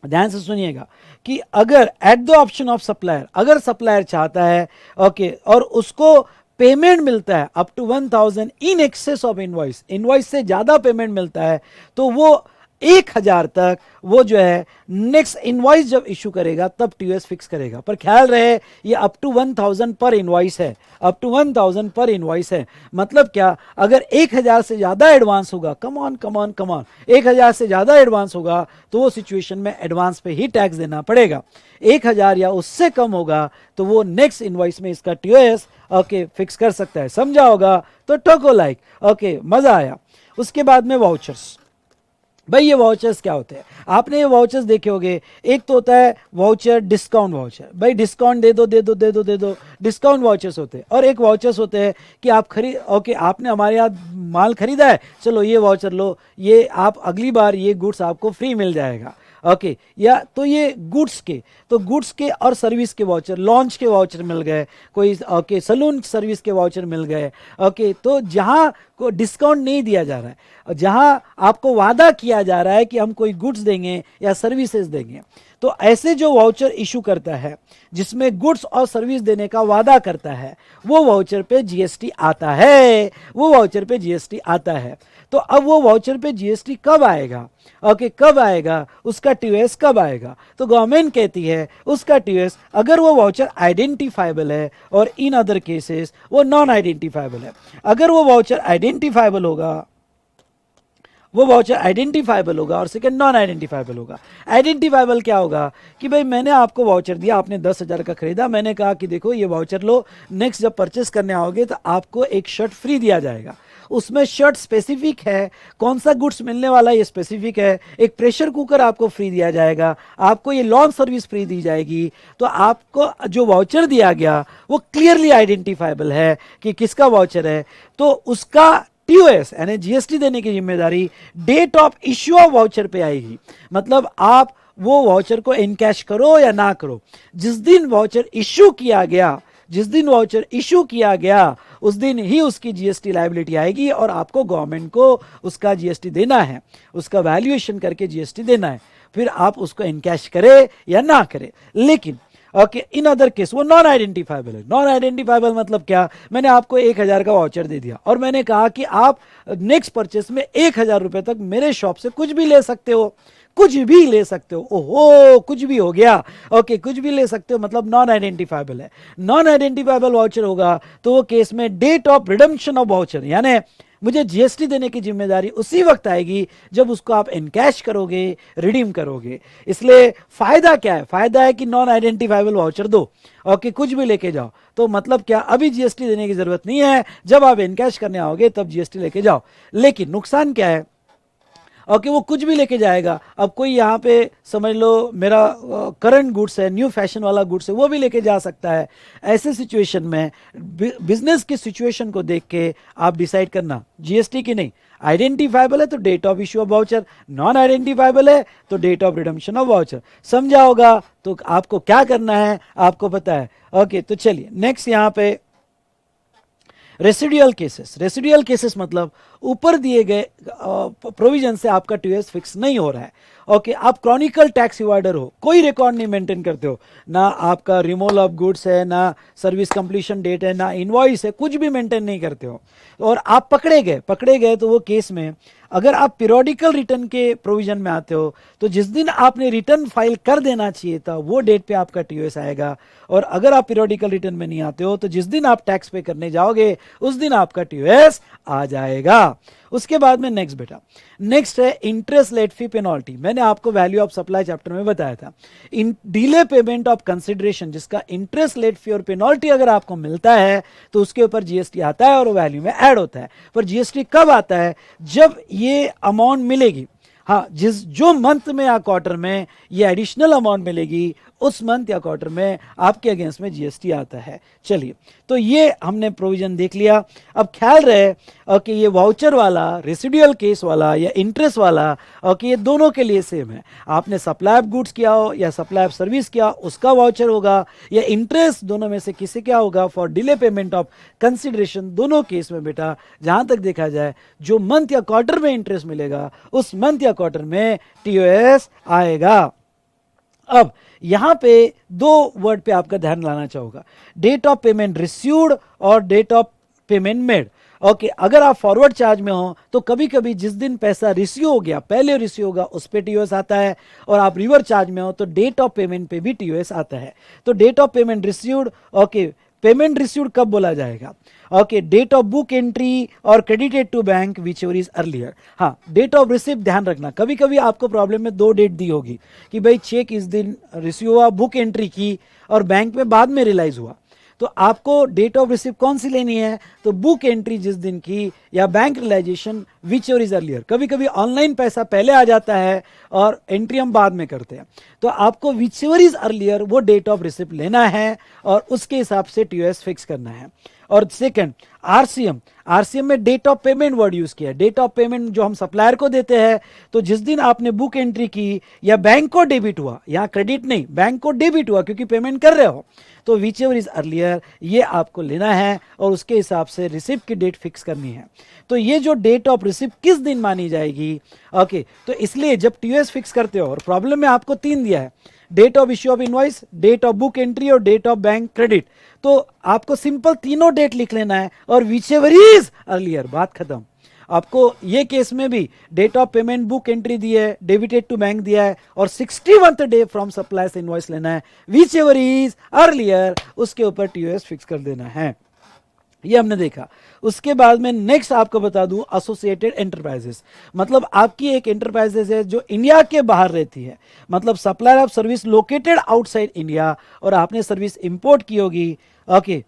ध्यान से सुनिएगा, कि अगर at the option of supplier, अगर सप्लायर चाहता है ओके और उसको पेमेंट मिलता है up to 1000 in excess of invoice, invoice से ज्यादा पेमेंट मिलता है, तो वो 1000 तक वो जो है नेक्स्ट इनवॉइस जब इशू करेगा तब टीओएस फिक्स करेगा। पर ख्याल रहे, ये अप टू 1000 पर इनवॉइस है, अप टू 1000 पर इनवॉइस है। मतलब क्या? अगर 1000 से ज्यादा एडवांस होगा, कम ऑन 1000 से ज्यादा एडवांस होगा तो वो सिचुएशन में एडवांस पे ही टैक्स देना पड़ेगा। 1000 या उससे कम होगा तो वो नेक्स्ट इनवॉइस में इसका टीओएस ओके फिक्स कर सकता है। समझा होगा तो ठोको लाइक। ओके, मजा आया। उसके बाद में वाउचर्स। भाई ये वाउचर्स क्या होते हैं? आपने ये वाउचर्स देखे होंगे। एक तो होता है वाउचर, डिस्काउंट वाउचर, भाई डिस्काउंट दे दो, डिस्काउंट वाउचर्स होते हैं। और एक वाउचर्स होते हैं कि आप ओके आपने हमारे यहाँ माल खरीदा है, चलो ये वाउचर लो, ये आप अगली बार ये गुड्स आपको फ्री मिल जाएगा। ओके, या तो ये गुड्स के और सर्विस के वाउचर, लॉन्च के वाउचर मिल गए, कोई ओके सलून सर्विस के वाउचर मिल गए। ओके, तो जहां को डिस्काउंट नहीं दिया जा रहा है, जहां आपको वादा किया जा रहा है कि हम कोई गुड्स देंगे या सर्विसेज देंगे, तो ऐसे जो वाउचर इशू करता है जिसमें गुड्स और सर्विस देने का वादा करता है, वो वाउचर पे जीएसटी आता है, तो अब वो वाउचर पे जीएसटी कब आएगा? ओके, कब आएगा? उसका टीओएस कब आएगा? तो गवर्नमेंट कहती है उसका टीओएस, अगर वो वाउचर आइडेंटिफाइबल है, और इन अदर केसेस वो नॉन आइडेंटिफाइबल है। अगर वो वाउचर आइडेंटिफाइबल होगा, और सेकंड नॉन आइडेंटिफाइबल होगा। आइडेंटिफाइबल क्या होगा? कि भाई मैंने आपको वाउचर दिया, आपने 10,000 का खरीदा, मैंने कहा कि देखो ये वाउचर लो, नेक्स्ट जब परचेस करने आओगे तो आपको एक शर्ट फ्री दिया जाएगा। उसमें शर्ट स्पेसिफिक है, कौन सा गुड्स मिलने वाला है ये स्पेसिफिक है। एक प्रेशर कुकर आपको फ्री दिया जाएगा, आपको ये लॉन्च सर्विस फ्री दी जाएगी। तो आपको जो वाउचर दिया गया वो क्लियरली आइडेंटिफाइबल है कि किसका वाउचर है, तो उसका टीओएस यानी जीएसटी देने की जिम्मेदारी date of issue of voucher पे आएगी। मतलब आप वो वाउचर को इनकैश करो या ना करो, जिस दिन वाउचर इश्यू किया गया उस दिन ही उसकी जीएसटी लायबिलिटी आएगी, और आपको गवर्नमेंट को उसका जीएसटी देना है, उसका वैल्यूएशन करके जीएसटी देना है। फिर आप उसको इनकैश करे या ना करे। लेकिन ओके, इन अदर केस वो नॉन आइडेंटिफाइबल है। नॉन आइडेंटिफाइबल मतलब क्या, मैंने आपको 1,000 का वाउचर दे दिया और मैंने कहा कि आप नेक्स्ट परचेस में 1,000 रुपए तक मेरे शॉप से कुछ भी ले सकते हो, कुछ भी ले सकते हो। ओहो, कुछ भी हो गया। ओके, कुछ भी ले सकते हो मतलब नॉन आइडेंटिफाइबल है। नॉन आइडेंटिफाइबल वाउचर होगा तो वो केस में date of redemption of voucher, यानी मुझे जीएसटी देने की जिम्मेदारी उसी वक्त आएगी जब उसको आप इनकैश करोगे, रिडीम करोगे। इसलिए फायदा क्या है, फायदा है कि नॉन आइडेंटिफाइबल वाउचर दो, ओके, कुछ भी लेके जाओ। तो मतलब क्या, अभी जीएसटी देने की जरूरत नहीं है, जब आप इनकैश करने आओगे तब जीएसटी लेके जाओ। लेकिन नुकसान क्या है, ओके, वो कुछ भी लेके जाएगा। अब कोई यहाँ पे समझ लो मेरा करंट गुड्स है, न्यू फैशन वाला गुड्स है, वो भी लेके जा सकता है। ऐसे सिचुएशन में बिजनेस की सिचुएशन को देख के आप डिसाइड करना, जीएसटी की नहीं। आइडेंटिफाइबल है तो date of issue of voucher, non identifiable है तो date of redemption of voucher. समझा होगा तो आपको क्या करना है आपको पता है। ओके, तो चलिए नेक्स्ट यहाँ पे रेसिडुअल केसेस। रेसिडुअल केसेस मतलब ऊपर दिए गए प्रोविजन से आपका टीओएस फिक्स नहीं हो रहा है। ओके, आप क्रॉनिकल टैक्स इवाइडर हो, कोई रिकॉर्ड नहीं मेंटेन करते हो, ना आपका रिमूवल ऑफ गुड्स है, ना सर्विस कंप्लीशन डेट है, ना इनवॉइस है, कुछ भी मेंटेन नहीं करते हो और आप पकड़े गए तो वो केस में अगर आप पीरियोडिकल रिटर्न के प्रोविजन में आते हो तो जिस दिन आपने रिटर्न फाइल कर देना चाहिए था वो डेट पे आपका टीओएस आएगा। और अगर आप पीरियोडिकल रिटर्न में नहीं आते हो तो जिस दिन आप टैक्स पे करने जाओगे उस दिन आपका टीओएस आ जाएगा। उसके बाद में नेक्स्ट बेटा, नेक्स्ट है इंटरेस्ट लेट फी पेनल्टी। मैंने आपको वैल्यू ऑफ सप्लाई चैप्टर में बताया था, इन डिले पेमेंट ऑफ कंसिडरेशन, जिसका इंटरेस्ट लेट फी और पेनल्टी अगर आपको मिलता है तो उसके ऊपर जीएसटी आता है और वो वैल्यू में ऐड होता है। पर जीएसटी कब आता है, जब ये अमाउंट मिलेगी, हाँ, जो मंथ में या क्वार्टर में ये एडिशनल अमाउंट मिलेगी उस मंथ या क्वार्टर में आपके अगेंस्ट में जीएसटी आता है। चलिए, तो ये हमने प्रोविजन देख लिया। अब ख्याल रहे कि ये वाउचर वाला, रेसिडुअल केस वाला या इंटरेस्ट वाला, कि ये दोनों के लिए सेम है। आपने सप्लाई ऑफ गुड्स किया हो या सप्लाई ऑफ सर्विस किया, उसका वाउचर होगा, या इंटरेस्ट, दोनों में से किसी क्या होगा for delay payment of consideration. दोनों केस में बेटा जहां तक देखा जाए जो मंथ या क्वार्टर में इंटरेस्ट मिलेगा उस मंथ या क्वार्टर में टीओएस आएगा। अब यहां पे दो वर्ड पे आपका ध्यान लाना चाहूंगा, डेट ऑफ पेमेंट रिसीव्ड और date of payment made. Okay, अगर आप फॉरवर्ड चार्ज में हो तो कभी कभी जिस दिन पैसा रिसीव हो गया, पहले रिसीव होगा, उस पे टीओएस आता है, और आप रिवर्स चार्ज में हो तो डेट ऑफ पेमेंट पे भी टीओएस आता है। तो date of payment received, okay, payment received कब बोला जाएगा, okay, date of book entry और credited to bank whichever is earlier. हाँ, डेट ऑफ रिसिप्ट ध्यान रखना, कभी कभी आपको प्रॉब्लम में दो डेट दी होगी कि भाई चेक इस दिन रिसीव हुआ, बुक एंट्री की और बैंक में बाद में रियलाइज हुआ, तो आपको डेट ऑफ रिसिप्ट कौन सी लेनी है, तो बुक एंट्री जिस दिन की या bank realisation whichever is earlier. कभी कभी ऑनलाइन पैसा पहले आ जाता है और एंट्री हम बाद में करते हैं, तो आपको विच एवर इज अर्लियर वो डेट ऑफ रिसिप्ट लेना है और उसके हिसाब से टीओएस फिक्स करना है। और सेकंड, आरसीएम, आरसीएम में date of payment word use किया है। डेट ऑफ पेमेंट जो हम सप्लायर को देते हैं, तो जिस दिन आपने बुक एंट्री की या बैंक को डेबिट हुआ, यहां क्रेडिट नहीं, बैंक को डेबिट हुआ क्योंकि पेमेंट कर रहे हो, तो विच एवर इज अर्लियर ये आपको लेना है और उसके हिसाब से रिसिप्ट की डेट फिक्स करनी है। तो ये जो डेट ऑफ रिसिप्ट किस दिन मानी जाएगी, ओके, तो इसलिए जब टीओएस फिक्स करते हो, और प्रॉब्लम में आपको 3 दिया है, date of issue of invoice, date of book entry और डेट ऑफ बैंक क्रेडिट, तो आपको सिंपल तीनों डेट लिख लेना है और विच एवर इज अर्लियर, बात खत्म। आपको ये केस में भी date of payment book entry दी है, डेबिटेड टू बैंक दिया है और 61th डे फ्रॉम सप्लाई से इनवॉइस लेना है, विच एवर इज अर्लियर उसके ऊपर टीओएस फिक्स कर देना है। ये हमने देखा। उसके बाद में नेक्स्ट आपको बता दूं, एसोसिएटेड एंटरप्राइजेस, मतलब आपकी एक एंटरप्राइजेस है जो इंडिया के बाहर रहती है, मतलब supplier of service located outside India, और आपने सर्विस इंपोर्ट की होगी, ओके,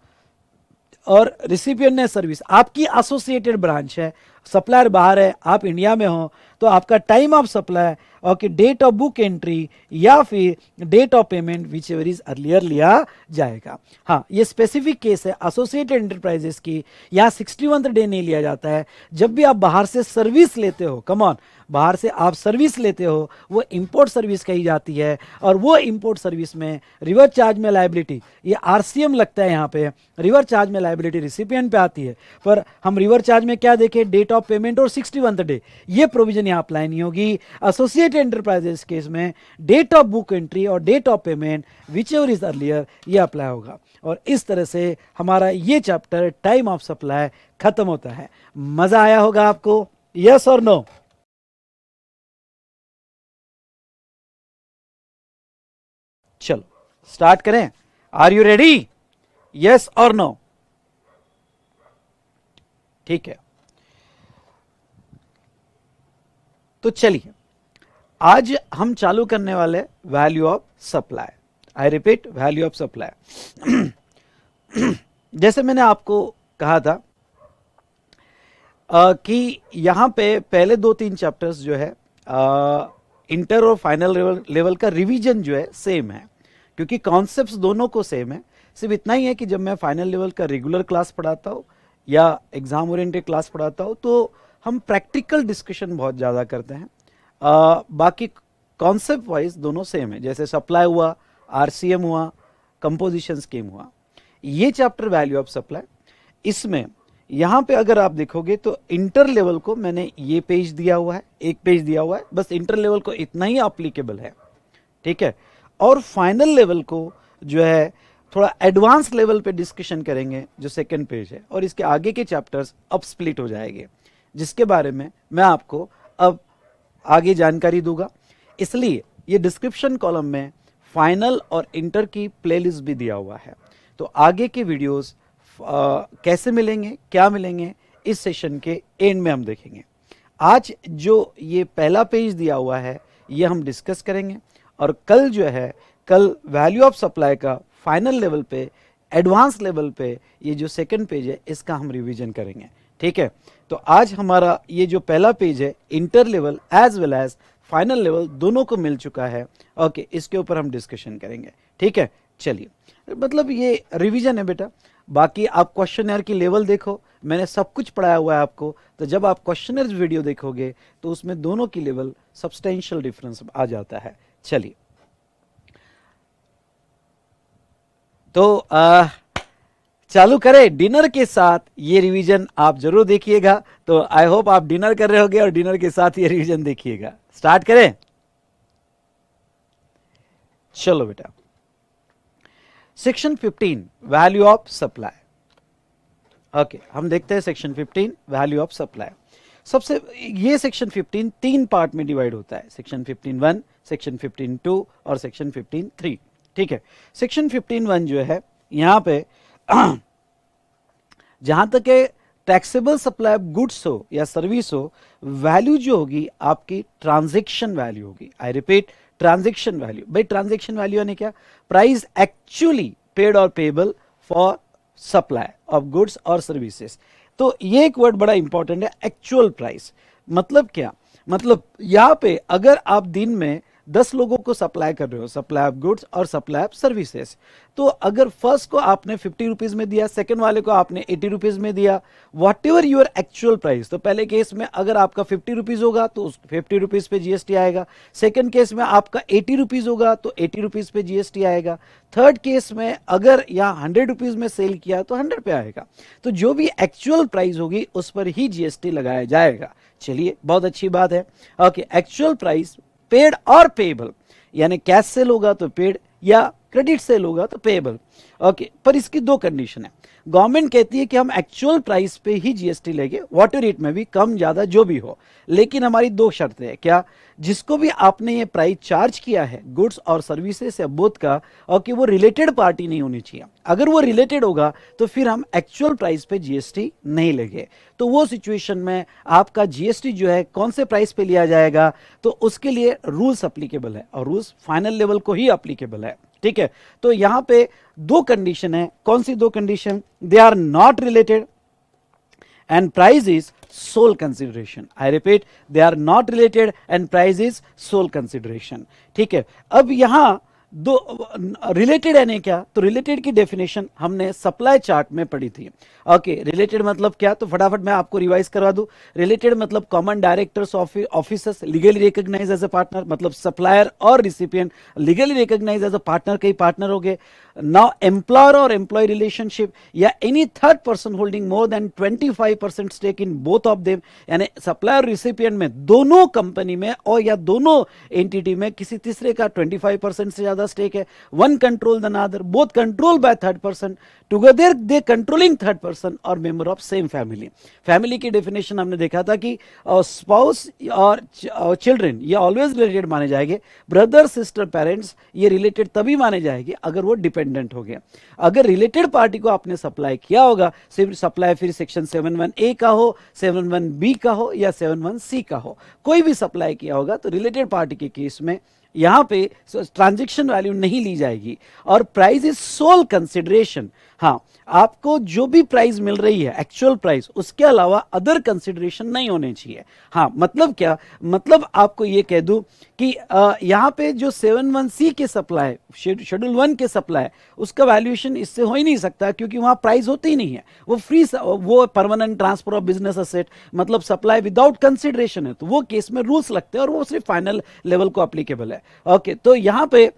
और रिसिपिएंट ने सर्विस, आपकी एसोसिएटेड ब्रांच है, सप्लायर बाहर है, आप इंडिया में हो, तो आपका time of supply, okay, date of book entry या फिर date of payment whichever is earlier लिया जाएगा। हाँ, ये स्पेसिफिक केस है एसोसिएटेड एंटरप्राइजेस की, यहाँ 61th डे नहीं लिया जाता है। जब भी आप बाहर से सर्विस लेते हो, कम ऑन, बाहर से आप सर्विस लेते हो, वो इंपोर्ट सर्विस कही जाती है, और वो इंपोर्ट सर्विस में रिवर्स चार्ज में लायबिलिटी, ये आरसीएम लगता है यहाँ पे, रिवर्स चार्ज में लायबिलिटी रिसिपिएंट पे आती है। पर हम रिवर्स चार्ज में क्या देखें, डेट ऑफ पेमेंट और 61th डे, ये प्रोविजन यहां अप्लाई नहीं होगी। एसोसिएट एंटरप्राइजेस केस में डेट ऑफ बुक एंट्री और date of payment whichever is earlier ये अप्लाई होगा। और इस तरह से हमारा ये चैप्टर टाइम ऑफ सप्लाई खत्म होता है। मजा आया होगा आपको, यस और नो? चलो स्टार्ट करें। Are you ready? यस और नो? ठीक है, तो चलिए आज हम चालू करने वाले value of supply. I repeat, value of supply. जैसे मैंने आपको कहा था कि यहां पे पहले 2-3 चैप्टर्स जो है इंटर और फाइनल लेवल का रिवीजन जो है सेम है, क्योंकि कॉन्सेप्ट्स दोनों को सेम है। सिर्फ इतना ही है कि जब मैं फाइनल लेवल का रेगुलर क्लास पढ़ाता हूँ या एग्जाम ओरिएंटेड क्लास पढ़ाता हूँ तो हम प्रैक्टिकल डिस्कशन बहुत ज़्यादा करते हैं। बाकी कॉन्सेप्ट वाइज दोनों सेम है, जैसे सप्लाई हुआ, आरसीएम हुआ, कंपोजिशन स्कीम हुआ। ये चैप्टर वैल्यू ऑफ सप्लाई, इसमें यहां पे अगर आप देखोगे तो इंटर लेवल को मैंने ये पेज दिया हुआ है, एक पेज दिया हुआ है, बस इंटर लेवल को इतना ही अप्लीकेबल है, ठीक है। और फाइनल लेवल को जो है थोड़ा एडवांस लेवल पे डिस्कशन करेंगे जो सेकंड पेज है, और इसके आगे के चैप्टर्स अब स्प्लिट हो जाएंगे, जिसके बारे में मैं आपको अब आगे जानकारी दूंगा। इसलिए ये डिस्क्रिप्शन कॉलम में फाइनल और इंटर की प्लेलिस्ट भी दिया हुआ है, तो आगे के वीडियोस कैसे मिलेंगे, क्या मिलेंगे, इस सेशन के एंड में हम देखेंगे। आज जो ये पहला पेज दिया हुआ है ये हम डिस्कस करेंगे, और कल जो है, कल वैल्यू ऑफ सप्लाई का फाइनल लेवल पे, एडवांस लेवल पे ये जो सेकंड पेज है इसका हम रिवीजन करेंगे, ठीक है। तो आज हमारा ये जो पहला पेज है inter level as well as final level दोनों को मिल चुका है। ओके, इसके ऊपर हम डिस्कशन करेंगे, ठीक है। चलिए, मतलब ये रिवीजन है बेटा, बाकी आप क्वेश्चनर की लेवल देखो, मैंने सब कुछ पढ़ाया हुआ है आपको, तो जब आप क्वेश्चनर वीडियो देखोगे तो उसमें दोनों की लेवल सब्सटेंशियल डिफरेंस आ जाता है। चलिए, तो चालू करें डिनर के साथ। ये रिवीजन आप जरूर देखिएगा, तो आई होप आप डिनर कर रहे होगे और डिनर के साथ ये रिवीजन देखिएगा। स्टार्ट करें, चलो बेटा। Section 15 value of supply. Okay, हम देखते हैं सेक्शन 15 वैल्यू ऑफ सप्लाई। सबसे ये सेक्शन 15 3 पार्ट में डिवाइड होता है, सेक्शन 15(1), सेक्शन 15(2) और सेक्शन 15(3), ठीक है। सेक्शन 15(1) जो है यहां पे जहां तक है टैक्सेबल सप्लाई ऑफ गुड्स हो या सर्विस हो, वैल्यू जो होगी आपकी ट्रांजैक्शन वैल्यू होगी। I repeat, transaction value. भाई ट्रांजैक्शन वैल्यू यानी क्या? प्राइस एक्चुअली पेड और payable for supply of goods और सर्विसेज। तो ये एक वर्ड बड़ा इंपॉर्टेंट है, एक्चुअल प्राइस। मतलब क्या? मतलब यहां पे अगर आप दिन में 10 लोगों को सप्लाई कर रहे हो, सप्लाई ऑफ गुड्स और सप्लाई ऑफ सर्विसेज, तो अगर फर्स्ट को आपने 50 रुपीज में दिया, सेकंड वाले को आपने 80 रुपीज में दिया, whatever your actual price. तो पहले केस में अगर आपका 50 रुपीज होगा तो उस 50 रुपीज पे जीएसटी आएगा, सेकंड केस में आपका 80 रुपीज होगा तो 80 रुपीज पे जीएसटी आएगा, थर्ड केस में अगर यहाँ 100 रुपीज में सेल किया तो 100 पे आएगा। तो जो भी एक्चुअल प्राइस होगी उस पर ही जीएसटी लगाया जाएगा। चलिए, बहुत अच्छी बात है। ओके, एक्चुअल प्राइस पेड और पेएबल, यानी कैश सेल होगा तो पेड या क्रेडिट सेल होगा तो पेएबल। ओके, पर इसकी 2 कंडीशन है। गवर्नमेंट कहती है कि हम एक्चुअल प्राइस पे ही जीएसटी लेंगे, वॉट रेट में भी, कम ज्यादा जो भी हो, लेकिन हमारी 2 शर्तें हैं। क्या? जिसको भी आपने ये प्राइस चार्ज किया है गुड्स और सर्विसेज या बोथ का, और कि वो रिलेटेड पार्टी नहीं होनी चाहिए। अगर वो रिलेटेड होगा तो फिर हम एक्चुअल प्राइस पे जीएसटी नहीं लेंगे। तो वो सिचुएशन में आपका जीएसटी जो है कौन से प्राइस पे लिया जाएगा, तो उसके लिए रूल्स अप्लीकेबल है, और रूल्स फाइनल लेवल को ही अप्लीकेबल है, ठीक है। तो यहां पे 2 कंडीशन है। कौन सी 2 condition? They are not related and price is sole consideration. I repeat, they are not related and price is sole consideration. ठीक है। अब यहां दो रिलेटेड यानी क्या, तो रिलेटेड की डेफिनेशन हमने सप्लाई चार्ट में पढ़ी थी। ओके, रिलेटेड मतलब क्या, तो फटाफट मैं आपको रिवाइज करवा दूं। रिलेटेड मतलब common directors officers legally recognise as a partner, मतलब सप्लायर और recipient legally recognise as a partner, कई पार्टनर हो गए। नाउ एम्प्लॉयर और एम्प्लॉय रिलेशनशिप या any third person holding more than 25% stake in both of them, यानी supplier recipient में दोनों कंपनी में और या दोनों एंटिटी में किसी तीसरे का 25% से ज्यादा स्टेक है। One control the other, both control by third person, together they controlling third person और member of same family. Family की डेफिनेशन हमने देखा था कि स्पाउस और चिल्ड्रन ये ऑलवेज रिलेटेड माने जाएंगे। ब्रदर सिस्टर पेरेंट्स ये रिलेटेड तभी माने जाएंगे अगर वो डिपेंडेंट हो गया। अगर रिलेटेड पार्टी को आपने सप्लाई किया होगा, सिर्फ सप्लाई फिर सेक्शन 71A का हो, 71B का हो या 71C का हो, कोई भी सप्लाई किया होगा तो रिलेटेड पार्टी के केस में यहां पे ट्रांजैक्शन वैल्यू नहीं ली जाएगी और प्राइस इज सोल कंसिडरेशन। हाँ, आपको जो भी प्राइस मिल रही है एक्चुअल प्राइस, उसके अलावा अदर कंसिडरेशन नहीं होने चाहिए। हाँ, मतलब क्या, मतलब आपको ये कह दूं कि यहां पे जो 71C के सप्लाई, शेड्यूल 1 के सप्लाई, उसका वैल्यूएशन इससे हो ही नहीं सकता क्योंकि वहां प्राइस होती ही नहीं है, वो फ्री, वो permanent transfer of business asset, मतलब सप्लाई विदाउट कंसिडरेशन है, तो वो केस में रूल्स लगते हैं और वो सिर्फ फाइनल लेवल को अप्लीकेबल है। ओके, तो यहां पे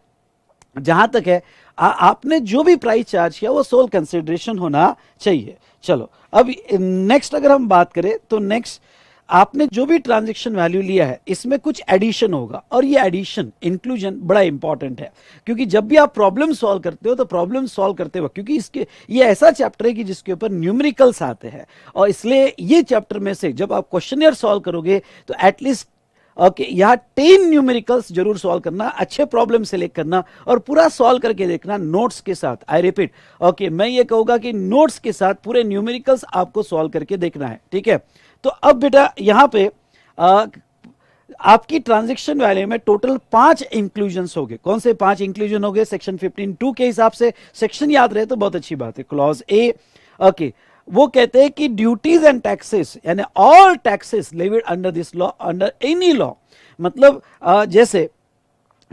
जहां तक है आपने जो भी प्राइस चार्ज किया वो सोल कंसिडरेशन होना चाहिए। चलो अब नेक्स्ट अगर हम बात करें तो नेक्स्ट, आपने जो भी ट्रांजैक्शन वैल्यू लिया है इसमें कुछ एडिशन होगा, और ये एडिशन इंक्लूजन बड़ा इंपॉर्टेंट है क्योंकि जब भी आप प्रॉब्लम सॉल्व करते हो तो प्रॉब्लम सॉल्व करते वक्त, क्योंकि इसके ये ऐसा चैप्टर है कि जिसके ऊपर न्यूमेरिकल्स आते हैं, और इसलिए ये चैप्टर में से जब आप क्वेश्चनियर सॉल्व करोगे तो एटलीस्ट यहाँ 10 न्यूमेरिकल्स जरूर सॉल्व करना, अच्छे प्रॉब्लम सेलेक्ट करना और पूरा सॉल्व करके देखना नोट्स के साथ। आई रिपीट, मैं ये कहूंगा कि नोट्स के साथ पूरे न्यूमेरिकल्स आपको सॉल्व करके देखना है, ठीक है। तो अब बेटा यहां पे आपकी ट्रांजैक्शन वैल्यू में टोटल 5 इंक्लूजन्स हो गए। कौन से 5 इंक्लूजन हो गए? सेक्शन 15(2) के हिसाब से, सेक्शन याद रहे तो बहुत अच्छी बात है। क्लॉज ए, वो कहते हैं कि ड्यूटीज एंड टैक्सेस, यानी all taxes levied under this law, under any law, मतलब जैसे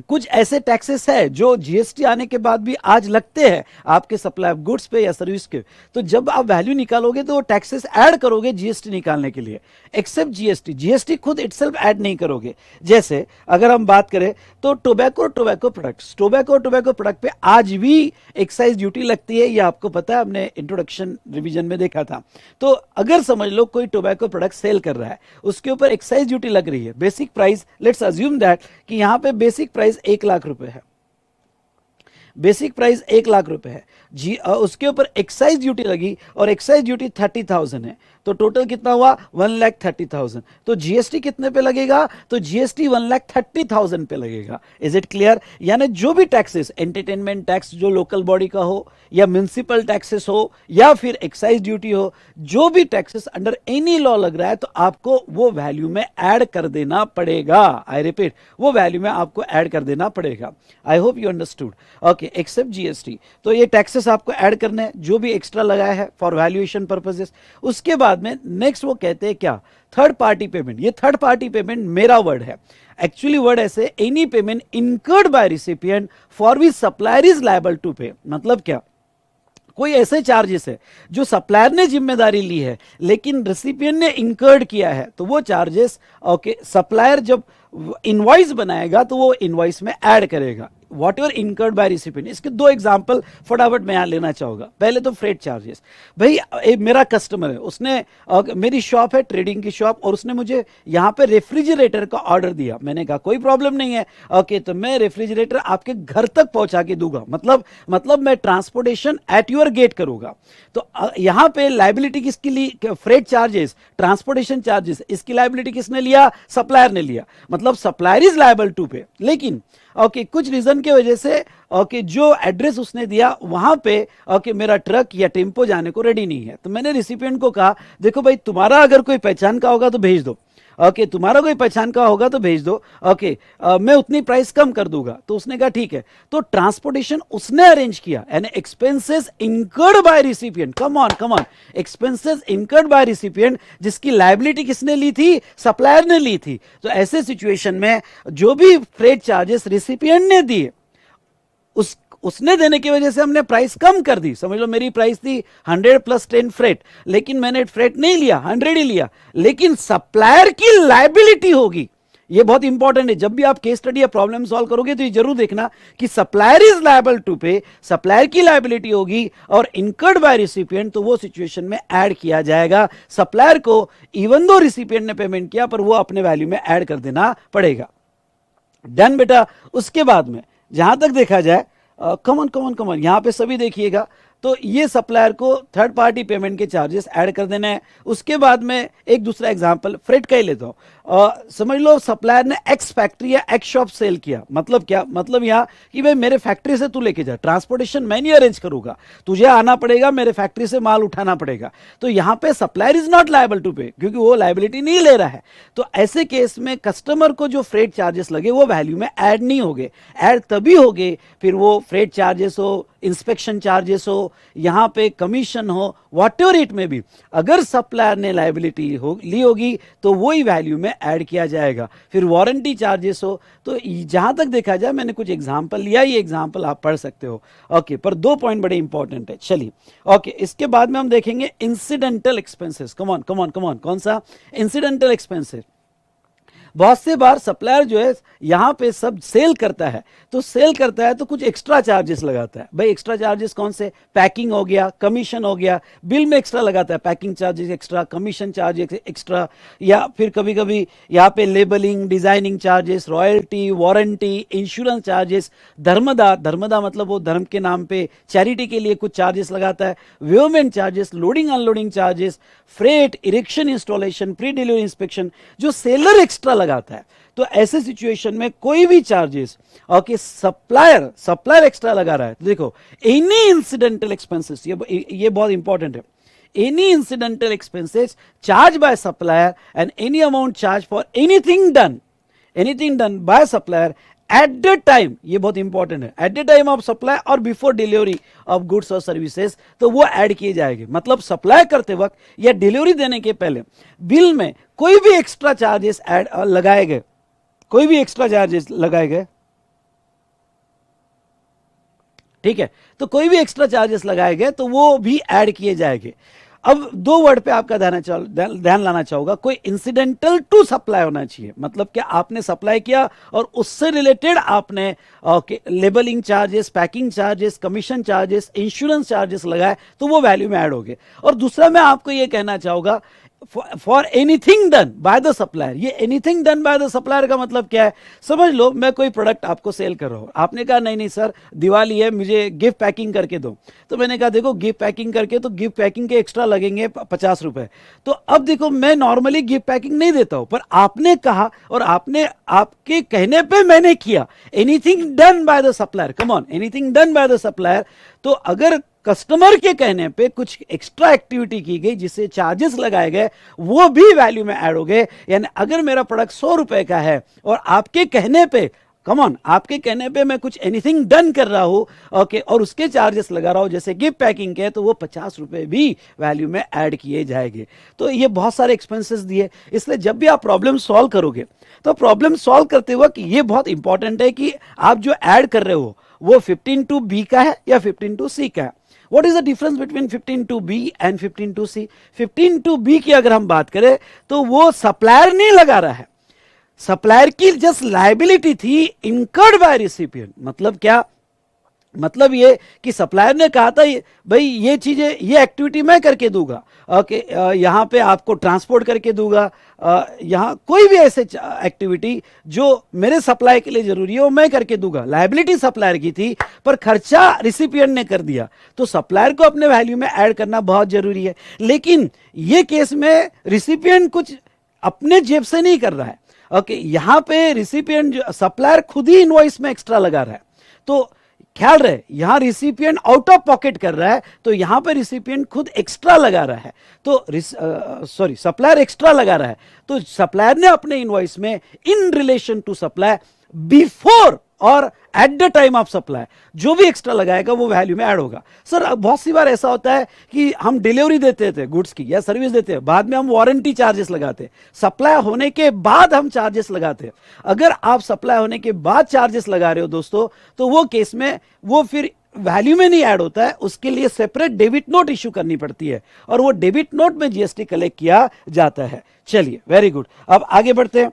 कुछ ऐसे टैक्सेस है जो जीएसटी आने के बाद भी आज लगते हैं आपके सप्लाई ऑफ गुड्स पे या सर्विस के, तो जब आप वैल्यू निकालोगे तो वो टैक्सेस ऐड करोगे जीएसटी निकालने के लिए, एक्सेप्ट जीएसटी। जीएसटी खुद इटसेल्फ ऐड नहीं करोगे। जैसे अगर हम बात करें तो टोबैको प्रोडक्ट्स, टोबैको प्रोडक्ट पे आज भी एक्साइज ड्यूटी लगती है, ये आपको पता है, हमने इंट्रोडक्शन रिवीजन में देखा था। तो अगर समझ लो कोई टोबैको प्रोडक्ट सेल कर रहा है, उसके ऊपर एक्साइज ड्यूटी लग रही है। Basic price, let's assume that कि यहां पे बेसिक प्राइस 1 लाख रुपए है, बेसिक प्राइस 1 लाख रुपए है जी, उसके ऊपर एक्साइज ड्यूटी लगी और एक्साइज ड्यूटी 30,000 है, तो टोटल कितना हुआ? 1,30,000। तो जीएसटी कितने पे लगेगा? तो जीएसटी 1,30,000 पे लगेगा। Is it clear? यानी जो भी टैक्सेस, एंटरटेनमेंट टैक्स जो लोकल बॉडी का हो, या म्युनिसिपल टैक्सेस हो, या फिर एक्साइज ड्यूटी हो, जो भी टैक्सेस अंडर एनी लॉ लग रहा है तो आपको वो वैल्यू में ऐड कर देना पड़ेगा। आई रिपीट, वो वैल्यू में आपको ऐड कर देना पड़ेगा। I hope you understood. Okay, except GST, तो ये टैक्सेस आपको ऐड करने हैं जो भी एक्स्ट्रा लगाया है फॉर वैल्यूएशन पर्पसेस। उसके बाद में नेक्स्ट वो कहते हैं क्या? Third party payment. ये थर्ड पार्टी पेमेंट मेरा वर्ड है, एक्चुअली वर्ड ऐसे, any payment incurred by recipient for which supplier is liable to pay. मतलब क्या? कोई ऐसे चार्जेस है जो सप्लायर ने जिम्मेदारी ली है लेकिन रिसिपिएंट ने इंकर्ड किया है, तो वो चार्जेस सप्लायर जब इनवॉइस बनाएगा तो वो इनवॉइस में ऐड करेगा, what ever incurred by recipient. इसके 2 एग्जांपल फटाफट मैं यहां लेना चाहूंगा। पहले तो फ्रेट चार्जेस। भाई मेरा कस्टमर है, उसने मेरी शॉप है, ट्रेडिंग की शॉप, और उसने मुझे यहां पे रेफ्रिजरेटर का ऑर्डर दिया। मैंने कहा कोई प्रॉब्लम नहीं है, तो मैं रेफ्रिजरेटर आपके घर तक पहुंचा के दूंगा, मतलब मैं ट्रांसपोर्टेशन एट योर गेट करूंगा। तो यहां पे लाइबिलिटी किसकी ली? फ्रेट चार्जेस, ट्रांसपोर्टेशन चार्जेस, इसकी लाइबिलिटी किसने लिया? सप्लायर ने लिया, मतलब सप्लायर इज लायबल टू पे। लेकिन कुछ रीजन की वजह से जो एड्रेस उसने दिया वहां पे मेरा ट्रक या टेम्पो जाने को रेडी नहीं है, तो मैंने रिसिपिएंट को कहा देखो भाई, तुम्हारा अगर कोई पहचान का होगा तो भेज दो, तुम्हारा कोई पहचान का होगा तो भेज दो, मैं उतनी प्राइस कम कर दूंगा। तो उसने कहा ठीक है, तो ट्रांसपोर्टेशन उसने अरेंज किया, यानी expenses incurred by recipient. Come on, expenses incurred by recipient, जिसकी लायबिलिटी किसने ली थी? सप्लायर ने ली थी। तो ऐसे सिचुएशन में जो भी फ्रेट चार्जेस रिसिपिएंट ने दिए उसने देने की वजह से हमने प्राइस कम कर दी। समझ लो मेरी प्राइस थी 100 प्लस 10 फ्रेट, लेकिन मैंने फ्रेट नहीं लिया, 100 ही लिया, लेकिन सप्लायर की लायबिलिटी होगी। ये बहुत इंपॉर्टेंट है, जब भी आप केस स्टडी या प्रॉब्लम सॉल्व करोगे तो ये जरूर देखना कि सप्लायर इज लायबल टू पे, सप्लायर की लायबिलिटी होगी और इनकर्ड बाय रिसिपिएंट, तो वो सिचुएशन में ऐड किया जाएगा सप्लायर को। इवन दो रिसिपिएंट ने पेमेंट किया पर वो अपने वैल्यू में ऐड कर देना पड़ेगा। डन बेटा। उसके बाद में जहां तक देखा जाए, कमन कमन कमन यहां पे सभी देखिएगा, तो ये सप्लायर को थर्ड पार्टी पेमेंट के चार्जेस ऐड कर देना है। उसके बाद में एक दूसरा एग्जांपल फ्रेट का ही लेता हूं। समझ लो सप्लायर ने एक्स फैक्ट्री या एक्स शॉप सेल किया। मतलब क्या? मतलब यहां कि भाई मेरे फैक्ट्री से तू लेके जा, ट्रांसपोर्टेशन मैं नहीं अरेंज करूंगा, तुझे आना पड़ेगा, मेरे फैक्ट्री से माल उठाना पड़ेगा। तो यहां पे supplier is not liable to pay, क्योंकि वो लायबिलिटी नहीं ले रहा है। तो ऐसे केस में कस्टमर को जो फ्रेट चार्जेस लगे वो वैल्यू में ऐड नहीं होंगे। ऐड तभी होंगे फिर वो फ्रेट चार्जेस हो, इंस्पेक्शन चार्जेस हो, यहां पे कमीशन हो, व्हाटएवर इट में भी, अगर सप्लायर ने लायबिलिटी ली होगी तो वही वैल्यू में ऐड किया जाएगा। फिर वारंटी चार्जेस हो, तो जहां तक देखा जाए मैंने कुछ एग्जांपल लिया, ये एग्जांपल आप पढ़ सकते हो। ओके, पर दो पॉइंट बड़े इंपॉर्टेंट है। चलिए ओके, इसके बाद में हम देखेंगे incidental expenses. Come on come on come on, कौन सा? Incidental expenses. बहुत से बार सप्लायर जो है यहां पे सब सेल करता है, तो सेल करता है तो कुछ एक्स्ट्रा चार्जेस लगाता है। भाई एक्स्ट्रा चार्जेस कौन से? पैकिंग हो गया, कमीशन हो गया, बिल में एक्स्ट्रा लगाता है, packing charges extra, commission charges extra, या फिर कभी कभी यहाँ पे labelling, designing charges, royalty, warranty, insurance charges, धर्मदा, धर्मदा मतलब वो धर्म के नाम पे चैरिटी के लिए कुछ चार्जेस लगाता है, weighment charges, loading unloading charges, freight, erection, installation, pre delivery inspection, जो सेलर एक्स्ट्रा लगाता है। तो ऐसे सिचुएशन में कोई भी चार्जेस ओके सप्लायर एक्स्ट्रा लगा रहा है, तो देखो एनी इंसिडेंटल एक्सपेंसेस, ये बहुत इंपॉर्टेंट है। Any incidental expenses charge by supplier and any amount charge for anything done by supplier eight the time, ये बहुत इंपॉर्टेंट है, eight the time of supply और बिफोर डिलीवरी ऑफ गुड्स और services, तो वो ऐड किए जाएंगे। मतलब सप्लाई करते वक्त या डिलीवरी देने के पहले बिल में कोई भी एक्स्ट्रा चार्जेस लगाए गए, कोई भी एक्स्ट्रा चार्जेस लगाए गए, ठीक है, तो कोई भी एक्स्ट्रा चार्जेस लगाए गए तो वो भी ऐड किए जाएंगे। अब दो वर्ड पे आपका ध्यान लाना चाहूंगा, कोई इंसिडेंटल टू सप्लाई होना चाहिए। मतलब क्या? आपने सप्लाई किया और उससे रिलेटेड आपने labelling charges, packing charges, commission charges, insurance charges लगाए, तो वो वैल्यू में ऐड हो गए। और दूसरा मैं आपको ये कहना चाहूंगा, for anything done by the supplier. ये anything done by the supplier का मतलब क्या है? समझ लो मैं कोई प्रोडक्ट आपको सेल कर रहा हूं, आपने कहा नहीं नहीं सर दिवाली है, मुझे गिफ्ट पैकिंग करके दो। तो मैंने कहा देखो गिफ्ट पैकिंग करके, तो गिफ्ट पैकिंग के एक्स्ट्रा लगेंगे 50 रुपए। तो अब देखो मैं नॉर्मली गिफ्ट पैकिंग नहीं देता हूं, पर आपने कहा और आपने आपके कहने पे मैंने किया। Anything done by the supplier, come on, anything done by the supplier. तो अगर कस्टमर के कहने पे कुछ एक्स्ट्रा एक्टिविटी की गई जिससे चार्जेस लगाए गए, वो भी वैल्यू में ऐड हो गए। यानी अगर मेरा प्रोडक्ट 100 रुपए का है और आपके कहने पे, कम ऑन, आपके कहने पे मैं कुछ एनीथिंग डन कर रहा हूं ओके, और उसके चार्जेस लगा रहा हूं जैसे गिफ्ट पैकिंग के, तो वो 50 रुपए भी वैल्यू में ऐड किए जाएंगे। तो ये बहुत सारे एक्सपेंसेस दिए, इसलिए जब भी आप प्रॉब्लम सॉल्व करोगे तो प्रॉब्लम सॉल्व करते वक्त ये बहुत इंपॉर्टेंट है कि आप जो ऐड कर रहे हो वो 15(2)B का है या 15(2)C का है। What is the difference between 15(2)B and 15(2)C? 15(2)B की अगर हम बात करें तो वो सप्लायर नहीं लगा रहा है, सप्लायर की जस्ट लायबिलिटी थी इनकर्ड बाय रिसिपिएंट। मतलब क्या? मतलब ये कि सप्लायर ने कहा था भाई ये चीजें, ये एक्टिविटी मैं करके दूंगा ओके, यहां पे आपको ट्रांसपोर्ट करके दूंगा, यहां कोई भी ऐसे एक्टिविटी जो मेरे सप्लाई के लिए जरूरी है वो मैं करके दूंगा। लायबिलिटी सप्लायर की थी पर खर्चा रिसिपिएंट ने कर दिया, तो सप्लायर को अपने वैल्यू में ऐड करना बहुत जरूरी है। लेकिन ये केस में रिसिपिएंट कुछ अपने जेब से नहीं कर रहा है ओके, यहां पे रिसिपिएंट सप्लायर खुद ही इनवॉइस में एक्स्ट्रा लगा रहा है। तो ख्याल रहे, यहां रिसिपिएंट आउट ऑफ पॉकेट कर रहा है, तो यहां पर रिसिपिएंट खुद एक्स्ट्रा लगा रहा है, तो सप्लायर एक्स्ट्रा लगा रहा है। तो सप्लायर ने अपने इनवॉइस में in relation to supply before और at the time of supply जो भी एक्स्ट्रा लगाएगा वो वैल्यू में ऐड होगा। सर बहुत सी बार ऐसा होता है कि हम डिलीवरी देते थे गुड्स की या सर्विस देते हैं, बाद में हम वारंटी चार्जेस लगाते, सप्लाई होने के बाद हम चार्जेस लगाते। अगर आप सप्लाई होने के बाद चार्जेस लगा रहे हो दोस्तों, तो वो केस में वो फिर वैल्यू में नहीं ऐड होता है, उसके लिए सेपरेट डेबिट नोट इश्यू करनी पड़ती है और वो डेबिट नोट में जीएसटी कलेक्ट किया जाता है। चलिए वेरी गुड, अब आगे बढ़ते हैं।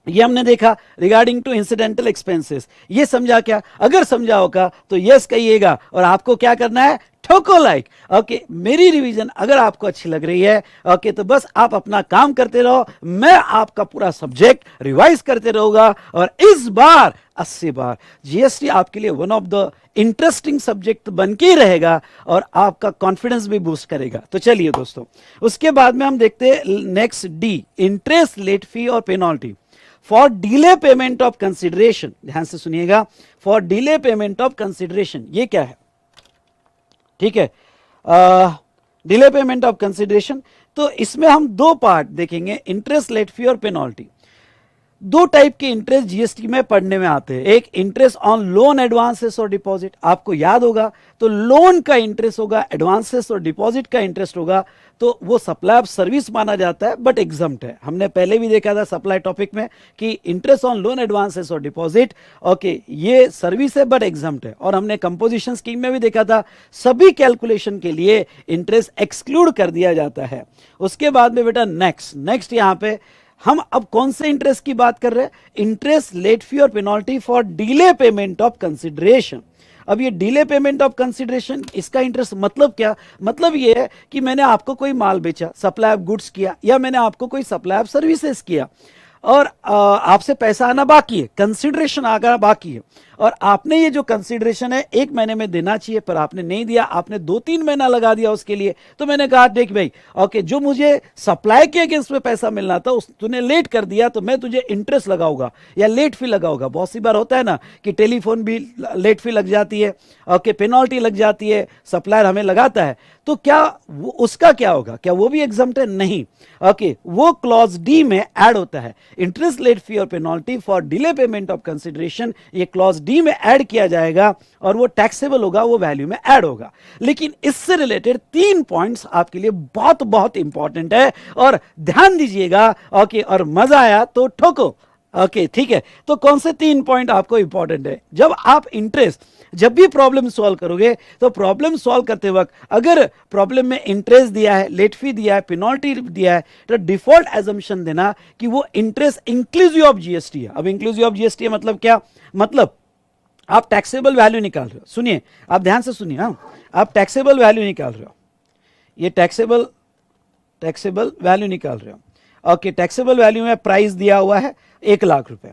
ये हमने देखा रिगार्डिंग टू इंसिडेंटल एक्सपेंसेस, ये समझा क्या? अगर समझा होगा तो यस कहिएगा और आपको क्या करना है, ठोको लाइक। ओके, मेरी रिवीजन अगर आपको अच्छी लग रही है ओके तो बस आप अपना काम करते रहो, मैं आपका पूरा सब्जेक्ट रिवाइज करते रहूंगा और इस बार 80 बार जीएसटी आपके लिए one of the interesting subject बन के ही रहेगा और आपका कॉन्फिडेंस भी बूस्ट करेगा। तो चलिए दोस्तों, उसके बाद में हम देखते हैं next D, interest, late fee और penalty for delay payment of consideration. ध्यान से सुनिएगा, for delay payment of consideration ये क्या है? ठीक है, डिले पेमेंट ऑफ कंसिडरेशन, तो इसमें हम दो पार्ट देखेंगे, इंटरेस्ट, लेट फी और पेनल्टी। दो टाइप के इंटरेस्ट जीएसटी में पढ़ने में आते हैं, एक इंटरेस्ट ऑन लोन, एडवांसेस और डिपॉजिट। आपको याद होगा तो लोन का इंटरेस्ट होगा, एडवांसेस और डिपॉजिट का इंटरेस्ट होगा, तो वो सप्लाई ऑफ सर्विस माना जाता है बट एग्जम्प्ट है। हमने पहले भी देखा था सप्लाई टॉपिक में कि इंटरेस्ट ऑन लोन, एडवांसेस और डिपॉजिट ओके ये सर्विस है बट एग्जम्प्ट है। और हमने कंपोजिशन स्कीम में भी देखा था सभी कैलकुलेशन के लिए इंटरेस्ट एक्सक्लूड कर दिया जाता है। उसके बाद में बेटा नेक्स्ट यहां पे हम अब कौन से इंटरेस्ट की बात कर रहे हैं? इंटरेस्ट, लेट फी और penalty for delay payment of consideration. अब ये डिले पेमेंट ऑफ कंसिडरेशन, इसका इंटरेस्ट मतलब क्या? मतलब ये है कि मैंने आपको कोई माल बेचा, सप्लाई ऑफ गुड्स किया, या मैंने आपको कोई सप्लाई ऑफ सर्विसेज किया और आपसे पैसा आना बाकी है, कंसिडरेशन आना बाकी है, और आपने ये जो कंसिडरेशन है 1 महीने में देना चाहिए पर आपने नहीं दिया, आपने 2-3 महीना लगा दिया उसके लिए। तो मैंने कहा देख भाई ओके, जो मुझे सप्लाई के अगेंस्ट में पैसा मिलना था उस तूने लेट कर दिया तो मैं तुझे इंटरेस्ट लगाऊंगा या लेट फी लगाऊंगा। बहुत सी बार होता है ना कि टेलीफोन भी लेट फी लग जाती है, ओके पेनल्टी लग जाती है, सप्लायर हमें लगाता है, तो क्या उसका क्या होगा? क्या वो भी एग्जम्प्ट है? नहीं। ओके, वो क्लॉज डी में ऐड होता है, इंटरेस्ट, लेट फी और penalty for delay payment of consideration, ये क्लॉज डी में ऐड किया जाएगा और वो टैक्सेबल होगा, वो वैल्यू में ऐड होगा। लेकिन इससे रिलेटेड 3 पॉइंट्स आपके लिए बहुत बहुत इंपॉर्टेंट है और ध्यान दीजिएगा ओके, और मजा आया तो ठोको ओके, ठीक है। तो कौन से 3 पॉइंट आपको इंपॉर्टेंट है? जब आप इंटरेस्ट, जब भी प्रॉब्लम सॉल्व करोगे तो प्रॉब्लम सॉल्व करते वक्त अगर प्रॉब्लम में इंटरेस्ट दिया है, लेट फी दिया है, पेनल्टी दिया है, तो डिफॉल्ट एजम्पशन देना कि वो इंटरेस्ट इंक्लूसिव ऑफ जीएसटी है। अब इंक्लूसिव ऑफ जीएसटी है मतलब क्या? मतलब आप टैक्सेबल वैल्यू निकाल रहे हो, सुनिए आप ध्यान से सुनिए, आप टैक्सेबल वैल्यू निकाल रहे हो, ये टैक्सेबल वैल्यू निकाल रहे हो ओके। टैक्सेबल वैल्यू में प्राइस दिया हुआ है 1 लाख रुपए,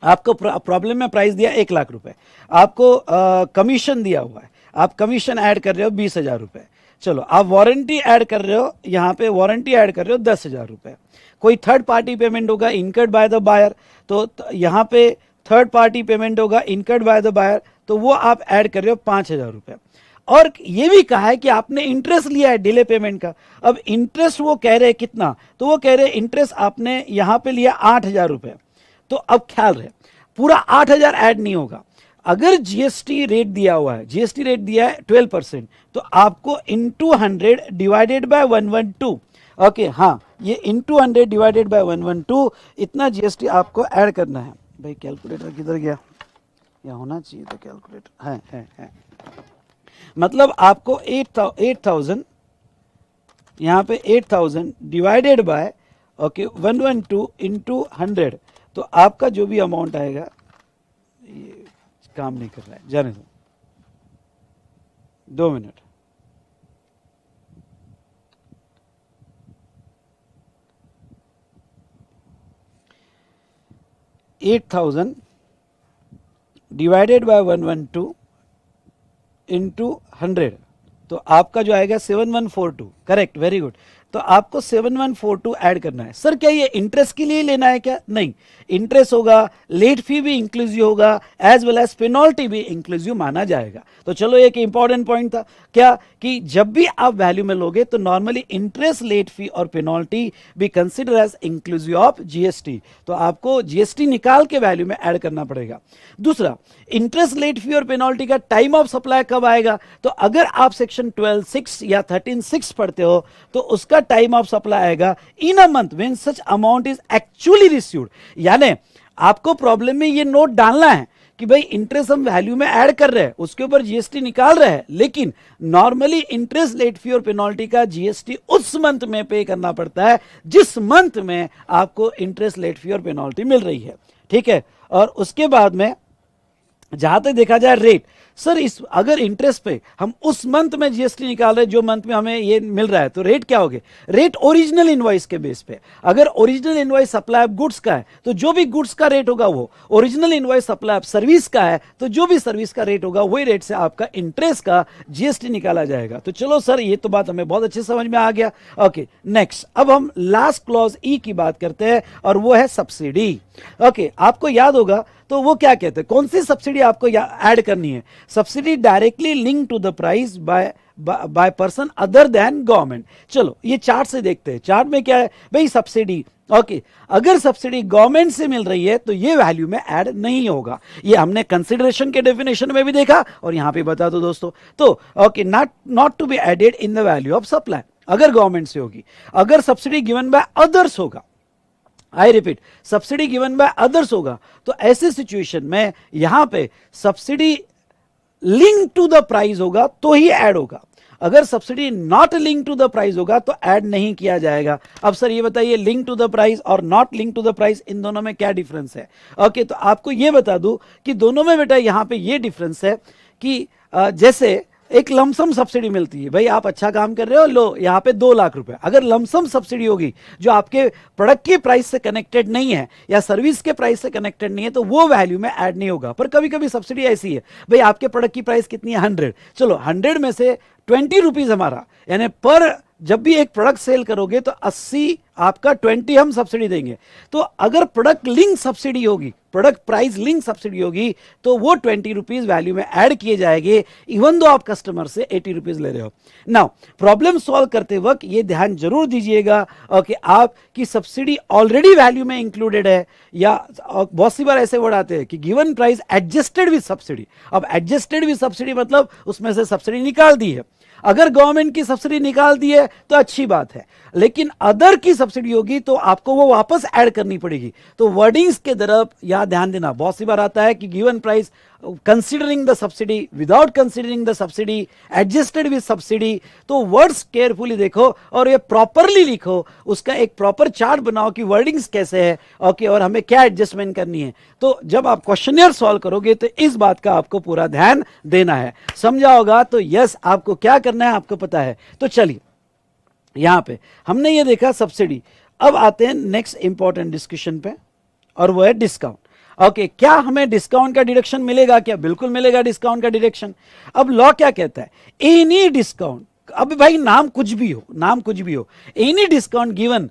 आपको प्रॉब्लम में प्राइस दिया 1 लाख रुपए, आपको कमीशन दिया हुआ है, आप कमीशन ऐड कर रहे हो 20,000 रुपए। चलो आप वारंटी ऐड कर रहे हो, यहां पे वारंटी ऐड कर रहे हो 10,000 रुपए। कोई थर्ड पार्टी पेमेंट होगा इनकर्ड बाय द बायर, तो यहां पे थर्ड पार्टी पेमेंट होगा इनकर्ड बाय द बायर, तो वो आप ऐड कर रहे हो 5,000 रुपए। और ये भी कहा है कि आपने इंटरेस्ट लिया है डिले पेमेंट का। अब इंटरेस्ट वो कह रहे हैं कितना, तो वो कह रहे हैं इंटरेस्ट आपने यहां पे लिया 8,000 रुपए। तो अब ख्याल रहे पूरा 8,000 ऐड नहीं होगा। अगर जीएसटी रेट दिया हुआ है, जीएसटी रेट दिया है 12%, तो आपको इंटू 100 डिवाइडेड बाय 112 ओके, हाँ ये इंटू 100 डिवाइडेड बाय 112 इतना जीएसटी आपको ऐड करना है। भाई कैलकुलेटर किधर गया? यहाँ होना चाहिए तो कैलकुलेटर है। मतलब आपको 8,000 यहाँ पे 8,000 डिवाइडेड बाय ओके 112 इंटू 100, तो आपका जो भी अमाउंट आएगा, ये काम नहीं कर रहा है, जाने दो 2 मिनट। $8,000 डिवाइडेड बाय 112 इंटू 100, तो आपका जो आएगा 7142, करेक्ट, वेरी गुड। तो आपको 7142 ऐड करना है। सर क्या ये इंटरेस्ट के लिए लेना है क्या? नहीं, इंटरेस्ट होगा, लेट फी भी इंक्लूसिव होगा, एज वेल एज पेनल्टी भी इंक्लूसिव माना जाएगा। तो चलो एक इंपॉर्टेंट पॉइंट था क्या कि जब भी आप वैल्यू में लोगे तो नॉर्मली इंटरेस्ट, लेट फी और पेनल्टी भी consider as inclusive of GST. तो आपको जीएसटी निकाल के वैल्यू में ऐड करना पड़ेगा। दूसरा, इंटरेस्ट, लेट फी और पेनल्टी का टाइम ऑफ सप्लाई कब आएगा? तो अगर आप सेक्शन 12(6) या 13(6) पढ़ते हो तो उसका टाइम ऑफ सप्लाई आएगा in a month when such amount is actually received. यानी आपको प्रॉब्लम में ये नोट डालना है कि भाई इंटरेस्ट हम वैल्यू में ऐड कर रहे हैं, उसके ऊपर जीएसटी निकाल रहे हैं, लेकिन नॉर्मली इंटरेस्ट, लेट फी और पेनल्टी का जीएसटी उस मंथ में पे करना पड़ता है जिस मंथ में आपको इंटरेस्ट, लेट फी और पेनल्टी मिल रही है। ठीक है, और उसके बाद में जहां तक देखा जाए रेट, सर इस अगर इंटरेस्ट पे हम उस मंथ में जीएसटी निकाल रहे हैं जो मंथ में हमें ये मिल रहा है, तो रेट क्या होगे? रेट ओरिजिनल इनवॉइस के बेस पे। अगर original invoice supply of goods का है तो जो भी गुड्स का रेट होगा वो, original invoice supply of service का है तो जो भी सर्विस का रेट होगा वही रेट से आपका इंटरेस्ट का जीएसटी निकाला जाएगा। तो चलो सर ये तो बात हमें बहुत अच्छे समझ में आ गया। ओके, नेक्स्ट अब हम लास्ट क्लॉज ई की बात करते हैं और वो है सब्सिडी। ओके, आपको याद होगा तो वो क्या कहते हैं, कौन सी सब्सिडी आपको ऐड करनी है? Subsidy directly link to the price by person other than government. चलो ये चार्ट से देखते हैं। चार्ट में क्या है भाई? सब्सिडी। ओके, अगर सब्सिडी गवर्नमेंट से मिल रही है तो ये वैल्यू में ऐड नहीं होगा। ये हमने कंसिडरेशन के डेफिनेशन में भी देखा और यहां पे बता दो दोस्तों। तो okay, not to be added in the value of supply अगर गवर्नमेंट से होगी। अगर सब्सिडी गिवन बाय अदर्स होगा, I repeat, subsidy given by others होगा तो ऐसे सिचुएशन में यहां पे subsidy link to the price होगा तो ही ऐड होगा। अगर subsidy not link to the price होगा तो ऐड नहीं किया जाएगा। अब सर ये बताइए, लिंक टू द प्राइस और not link to the price इन दोनों में क्या डिफरेंस है? ओके, तो आपको ये बता दूं कि दोनों में बेटा यहां पे ये डिफरेंस है कि जैसे एक लमसम सब्सिडी मिलती है, भाई आप अच्छा काम कर रहे हो, लो यहाँ पे 2 लाख रुपए। अगर लमसम सब्सिडी होगी जो आपके प्रोडक्ट के प्राइस से कनेक्टेड नहीं है या सर्विस के प्राइस से कनेक्टेड नहीं है तो वो वैल्यू में ऐड नहीं होगा। पर कभी कभी सब्सिडी ऐसी है, भाई आपके प्रोडक्ट की प्राइस कितनी है? 100, चलो 100 में से 20 रुपीज हमारा, यानी पर जब भी एक प्रोडक्ट सेल करोगे तो 80 आपका, 20 हम सब्सिडी देंगे। तो अगर प्रोडक्ट लिंक सब्सिडी होगी, प्रोडक्ट प्राइस लिंक सब्सिडी होगी तो वो 20 रुपीज वैल्यू में ऐड किए जाएंगे इवन दो आप कस्टमर से 80 रुपीज ले रहे हो। नाउ प्रॉब्लम सॉल्व करते वक्त ये ध्यान जरूर दीजिएगा कि आपकी सब्सिडी ऑलरेडी वैल्यू में इंक्लूडेड है, या बहुत सी बार ऐसे वर्ड आते हैं कि given price adjusted with subsidy. अब एडजस्टेड विद सब्सिडी मतलब उसमें से सब्सिडी निकाल दी है। अगर गवर्नमेंट की सब्सिडी निकाल दी है तो अच्छी बात है, लेकिन अदर की सब्सिडी होगी तो आपको वो वापस ऐड करनी पड़ेगी। तो वर्डिंग्स के तरफ यहां ध्यान देना। बहुत सी बार आता है कि given price considering the subsidy, without considering the subsidy, adjusted with subsidy. तो वर्ड्स केयरफुली देखो और ये प्रॉपरली लिखो, उसका एक प्रॉपर चार्ट बनाओ कि वर्डिंग्स कैसे है, ओके, और हमें क्या एडजस्टमेंट करनी है। तो जब आप क्वेश्चनियर सॉल्व करोगे तो इस बात का आपको पूरा ध्यान देना है। समझा होगा तो यस, आपको क्या करना है आपको पता है। तो चलिए यहां पे हमने ये देखा सब्सिडी। अब आते हैं नेक्स्ट इंपॉर्टेंट डिस्कशन पे और वो है डिस्काउंट। ओके, क्या हमें डिस्काउंट का डिडक्शन मिलेगा क्या? बिल्कुल मिलेगा डिस्काउंट का डिडक्शन। अब लॉ क्या कहता है? एनी डिस्काउंट, अब भाई नाम कुछ भी हो, नाम कुछ भी हो, एनी डिस्काउंट गिवन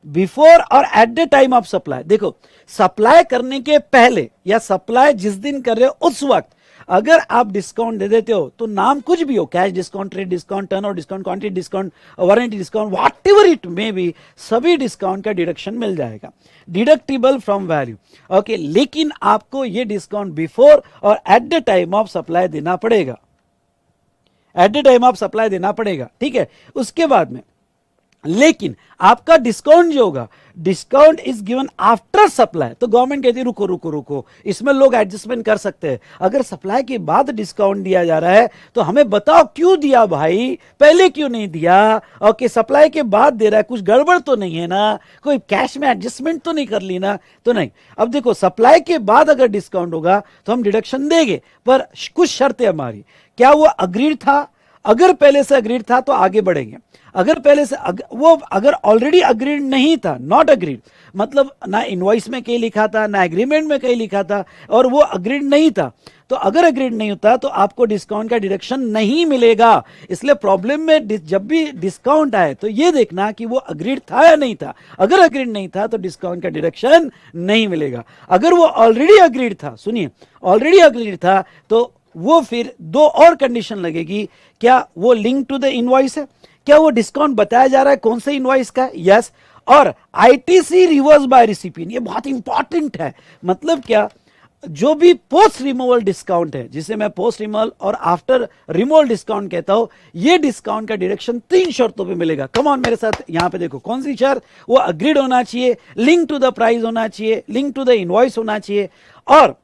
बिफोर और at the time of supply. देखो, सप्लाई करने के पहले या सप्लाई जिस दिन कर रहे हो उस वक्त अगर आप डिस्काउंट दे देते हो तो नाम कुछ भी हो, cash discount, trade discount, turnover discount, quantity discount, warranty discount, whatever it may be, सभी डिस्काउंट का डिडक्शन मिल जाएगा, डिडक्टिबल फ्रॉम वैल्यू। ओके, लेकिन आपको ये डिस्काउंट बिफोर और at the time of supply देना पड़ेगा, eight the time of supply देना पड़ेगा। ठीक है, उसके बाद में लेकिन आपका डिस्काउंट जो होगा, discount is given after supply. तो गवर्नमेंट कहती है रुको रुको रुको, इसमें लोग एडजस्टमेंट कर सकते हैं। अगर सप्लाई के बाद डिस्काउंट दिया जा रहा है तो हमें बताओ क्यों दिया भाई, पहले क्यों नहीं दिया? ओके, सप्लाई के बाद दे रहा है, कुछ गड़बड़ तो नहीं है ना, कोई कैश में एडजस्टमेंट तो नहीं कर ली ना? तो नहीं। अब देखो, सप्लाई के बाद अगर डिस्काउंट होगा तो हम डिडक्शन देंगे, पर कुछ शर्तें हमारी। क्या वो अग्रीड था? अगर पहले से अग्रीड था तो आगे बढ़ेंगे। अगर पहले से वो अगर ऑलरेडी अग्रीड नहीं था, नॉट अग्रीड मतलब ना इनवॉइस में कहीं लिखा था ना एग्रीमेंट में कहीं लिखा था और वो अग्रीड नहीं था, तो अगर अग्रीड नहीं होता तो आपको डिस्काउंट का डिडक्शन नहीं मिलेगा। इसलिए प्रॉब्लम में जब भी डिस्काउंट आए तो ये देखना कि वो अग्रीड था या नहीं था। अगर अग्रीड नहीं था तो डिस्काउंट का डिडक्शन नहीं मिलेगा। अगर वो ऑलरेडी अग्रीड था, सुनिए, ऑलरेडी अग्रीड था तो वो फिर दो और कंडीशन लगेगी। क्या वो लिंक टू द इनवॉइस है? क्या वो डिस्काउंट बताया जा रहा है कौन से इनवॉइस का? यस। और आईटीसी रिवर्स बाय रिसिपिएंट, ये बहुत इंपॉर्टेंट है। मतलब क्या, जो भी पोस्ट रिमूवल डिस्काउंट है, जिसे मैं पोस्ट रिमूवल और आफ्टर रिमूवल डिस्काउंट कहता हूं, ये डिस्काउंट का डिडक्शन 3 शर्तों पे मिलेगा। कम ऑन मेरे साथ, यहां पे देखो कौन सी शर्त? वो अग्रीड होना चाहिए, लिंक टू द प्राइस होना चाहिए, लिंक टू द इनवॉइस होना चाहिए, और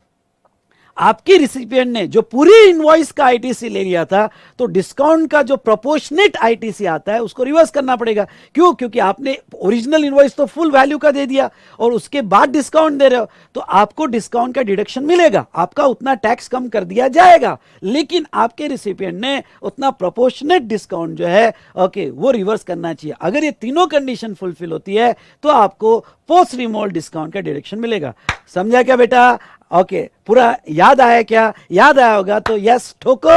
आपके रिसिपिएंट ने जो पूरी इनवॉइस का आईटीसी ले लिया था तो डिस्काउंट का जो प्रोपोर्शनेट आईटीसी आता है उसको रिवर्स करना पड़ेगा। क्यों? क्योंकि आपने ओरिजिनल इनवॉइस तो फुल वैल्यू का दे दिया और उसके बाद डिस्काउंट दे रहे हो, तो आपको डिस्काउंट का डिडक्शन मिलेगा, आपका उतना टैक्स कम कर दिया जाएगा, लेकिन आपके रिसिपिएंट ने उतना प्रोपोर्शनेट डिस्काउंट जो है ओके वो रिवर्स करना चाहिए। अगर ये तीनों कंडीशन फुलफिल होती है तो आपको पोस्ट रिमूवल डिस्काउंट का डिडक्शन मिलेगा। समझा क्या बेटा? ओके, पूरा याद आया क्या? याद आया होगा तो यस ठोको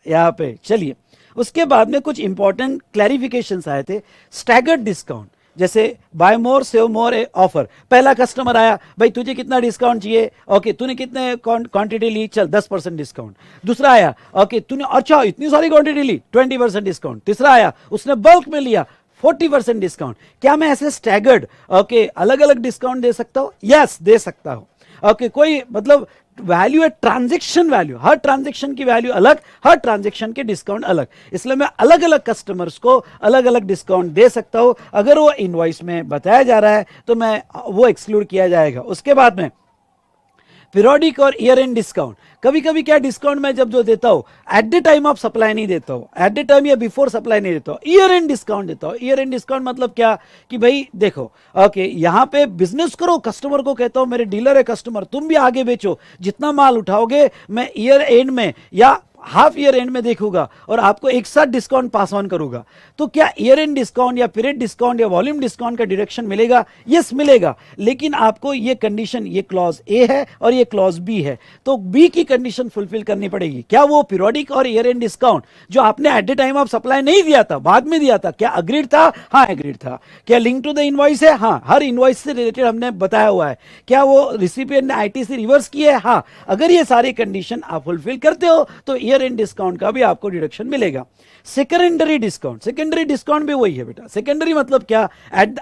यहां पे। चलिए, उसके बाद में कुछ इंपॉर्टेंट क्लैरिफिकेशंस आए थे। स्टैगर्ड डिस्काउंट, जैसे बाय मोर सेव मोर ऑफर। पहला कस्टमर आया, भाई तुझे कितना डिस्काउंट चाहिए? ओके, तूने कितने क्वांटिटी ली? चल 10% डिस्काउंट। दूसरा आया, ओके तूने अच्छा इतनी सारी क्वांटिटी ली, 20% डिस्काउंट। तीसरा आया, उसने बल्क में लिया, 40% डिस्काउंट। क्या मैं ऐसे स्टैगर्ड ओके अलग अलग डिस्काउंट दे सकता हूं? यस, दे सकता हूं। ओके, कोई मतलब वैल्यू है ट्रांजैक्शन वैल्यू, हर ट्रांजैक्शन की वैल्यू अलग, हर ट्रांजैक्शन के डिस्काउंट अलग, इसलिए मैं अलग अलग कस्टमर्स को अलग अलग डिस्काउंट दे सकता हूं। अगर वो इनवॉइस में बताया जा रहा है तो मैं वो एक्सक्लूड किया जाएगा। उसके बाद में पीरियोडिक और ईयर एंड डिस्काउंट। कभी कभी क्या डिस्काउंट मैं जब जो देता हूं eight the time of supply नहीं देता हूं, एट द टाइम या बिफोर सप्लाई नहीं देता हूं, ईयर एंड डिस्काउंट देता हूं। ईयर एंड डिस्काउंट मतलब क्या कि भाई देखो ओके यहां पे बिजनेस करो, कस्टमर को कहता हूं मेरे डीलर है कस्टमर, तुम भी आगे बेचो, जितना माल उठाओगे मैं ईयर एंड में या हाफ ईयर एंड में देखूंगा और आपको एक साथ डिस्काउंट पास ऑन करूंगा। तो क्या ईयर एंड डिस्काउंट या पीरियड डिस्काउंट या वॉल्यूम डिस्काउंट का डिडक्शन मिलेगा? यस मिलेगा, लेकिन आपको ये कंडीशन, ये क्लॉज ए है और ये क्लॉज बी है, तो बी की कंडीशन फुलफिल करनी पड़ेगी। क्या वो पीरियोडिक और ईयर एंड डिस्काउंट जो आपने eight the time of supply नहीं दिया था, बाद में दिया था, क्या अग्रीड था? हाँ अग्रीड था। क्या लिंक टू द इनवॉइस है? हाँ, हर इनवॉइस से रिलेटेड हमने बताया हुआ है। क्या वो रिसिपिएंट ने आईटीसी रिवर्स की है? हाँ। अगर ये सारी कंडीशन आप फुलफिल करते हो तो ईयर एंड डिस्काउंट का भी आपको डिडक्शन मिलेगा। सेकेंडरी डिस्काउंट, सेकेंडरी डिस्काउंट भी वही है बेटा। सेकेंडरी मतलब क्या?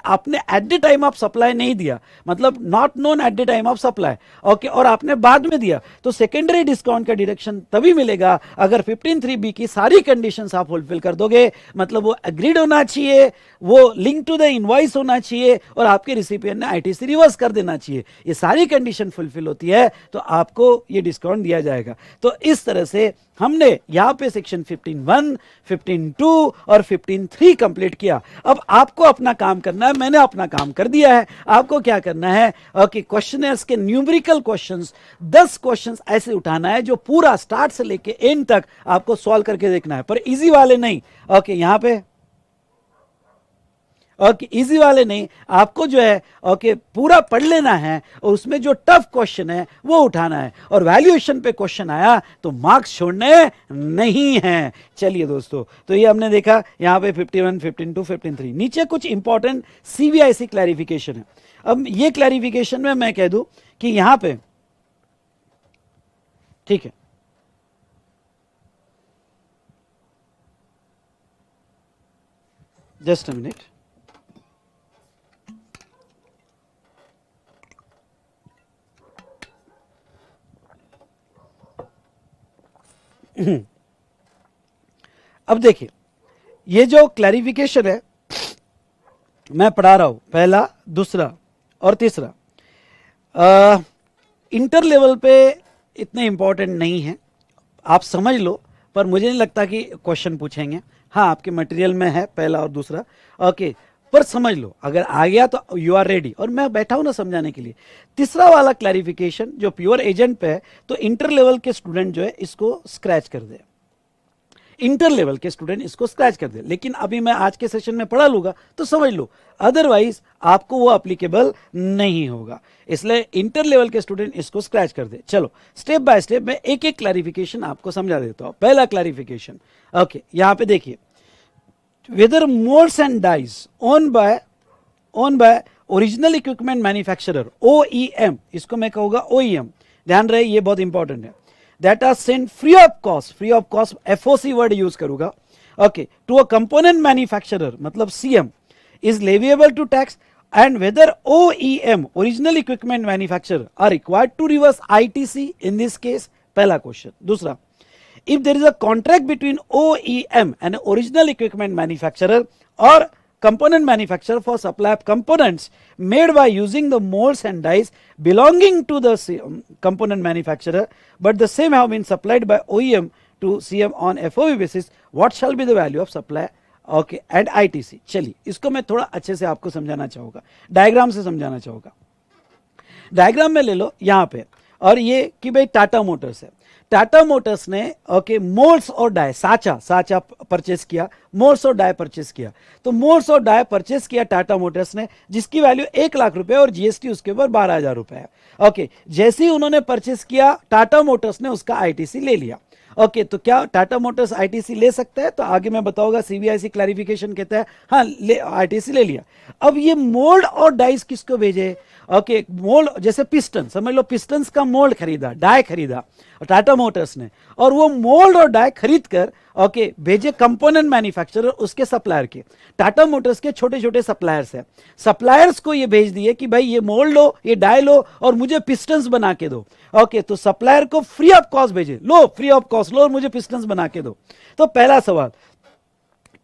आपने eight the time of supply नहीं दिया, मतलब not known at the time of supply, okay, और आपने बाद में दिया, तो सेकेंडरी डिस्काउंट का डिडक्शन तभी मिलेगा अगर 15(3)(b की सारी कंडीशंस आप फुलफिल कर दोगे। मतलब वो एग्रीड होना चाहिए, वो लिंक टू द इनवॉइस होना चाहिए और आपके रिसिपिएंट ने आईटीसी रिवर्स कर देना चाहिए। ये सारी कंडीशन फुलफिल होती है तो आपको ये डिस्काउंट दिया जाएगा। तो इस तरह से हमने यहां पे सेक्शन 15(1), 15(2) और 15(3) कंप्लीट किया। अब आपको अपना काम करना है, मैंने अपना काम कर दिया है। आपको क्या करना है? ओके, क्वेश्चनर्स के न्यूमेरिकल क्वेश्चंस 10 क्वेश्चंस ऐसे उठाना है जो पूरा स्टार्ट से लेके एंड तक आपको सॉल्व करके देखना है, पर इजी वाले नहीं। ओके, यहां पे ओके इजी वाले नहीं, आपको जो है ओके पूरा पढ़ लेना है और उसमें जो टफ क्वेश्चन है वो उठाना है, और वैल्यूएशन पे क्वेश्चन आया तो मार्क्स छोड़ने नहीं हैं। चलिए दोस्तों, तो ये हमने देखा यहां पे 51, 52, 53। नीचे कुछ इंपॉर्टेंट सीबीआईसी क्लैरिफिकेशन है। अब ये क्लैरिफिकेशन में मैं कह दूं कि यहां पे ठीक है, जस्ट अ मिनट, अब देखिए ये जो क्लैरिफिकेशन है मैं पढ़ा रहा हूं, पहला, दूसरा और तीसरा, इंटर लेवल पे इतने इंपॉर्टेंट नहीं है, आप समझ लो, पर मुझे नहीं लगता कि क्वेश्चन पूछेंगे। हाँ, आपके मटेरियल में है पहला और दूसरा, ओके, पर समझ लो, अगर आ गया तो यू आर रेडी, और मैं बैठा हूं ना समझाने के लिए। तीसरा वाला क्लैरिफिकेशन जो प्योर एजेंट पे है, तो इंटर लेवल के स्टूडेंट जो है इसको स्क्रैच कर दे। इंटर लेवल के स्टूडेंट इसको स्क्रैच कर दे, लेकिन अभी मैं आज के सेशन में पढ़ा लूंगा तो समझ लो, अदरवाइज आपको वो अप्लीकेबल नहीं होगा, इसलिए इंटर लेवल के स्टूडेंट इसको स्क्रैच कर दे। चलो स्टेप बाय स्टेप मैं एक एक क्लैरिफिकेशन आपको समझा देता हूं। पहला क्लैरिफिकेशन, ओके, यहां पे देखिए, whether moulds and dies own by original equipment manufacturer, OEM, इसको मैं कहूंगा OEM, ध्यान रहे ये बहुत इंपॉर्टेंट है, that are sent free of cost, FOC word use करूंगा, okay, to a component manufacturer मतलब CM is leviable to tax, and whether OEM, original equipment manufacturer, are required to reverse ITC in this case, पहला question. दूसरा, if there is a contract between OEM and original equipment manufacturer or component manufacturer for supply of components made by using the molds and dies belonging to the component manufacturer, but the same have been supplied by OEM to CM on FOB basis, what shall be the value of supply, okay, and ITC। चलिए इसको मैं थोड़ा अच्छे से आपको समझाना चाहूंगा, diagram से समझाना चाहूंगा। डायग्राम में ले लो यहां पे, और ये कि भाई टाटा मोटर्स है, टाटा मोटर्स ने ओके मोल्ड्स और डाई, साचा परचेस किया, मोल्ड्स और डाई परचेस किया, तो मोल्ड्स और डाई परचेस किया टाटा मोटर्स ने, जिसकी वैल्यू 1 लाख रुपए और GST उसके ऊपर 12,000 रुपए है। ओके, जैसे ही उन्होंने परचेस किया टाटा मोटर्स ने उसका ITC ले लिया। ओके, तो क्या टाटा मोटर्स ITC ले सकता है? तो आगे मैं बताऊंगा, CBIC क्लैरिफिकेशन कहता है हाँ ITC ले लिया। अब ये मोल्ड और डाइस किसको भेजे? ओके, मोल्ड जैसे पिस्टन, समझ लो पिस्टन्स का मोल्ड खरीदा, डाई खरीदा टाटा मोटर्स ने, और वो मोल्ड और डाई खरीद कर ओके भेजे कंपोनेंट मैन्युफैक्चरर उसके सप्लायर के, टाटा मोटर्स के छोटे छोटे सप्लायर्स है, सप्लायर्स को ये भेज दिए कि भाई ये मोल्ड लो, ये डाई लो और मुझे पिस्टन्स बना के दो। ओके, तो सप्लायर को फ्री ऑफ कॉस्ट भेजे, लो फ्री ऑफ कॉस्ट लो और मुझे पिस्टन्स बना के दो। तो पहला सवाल,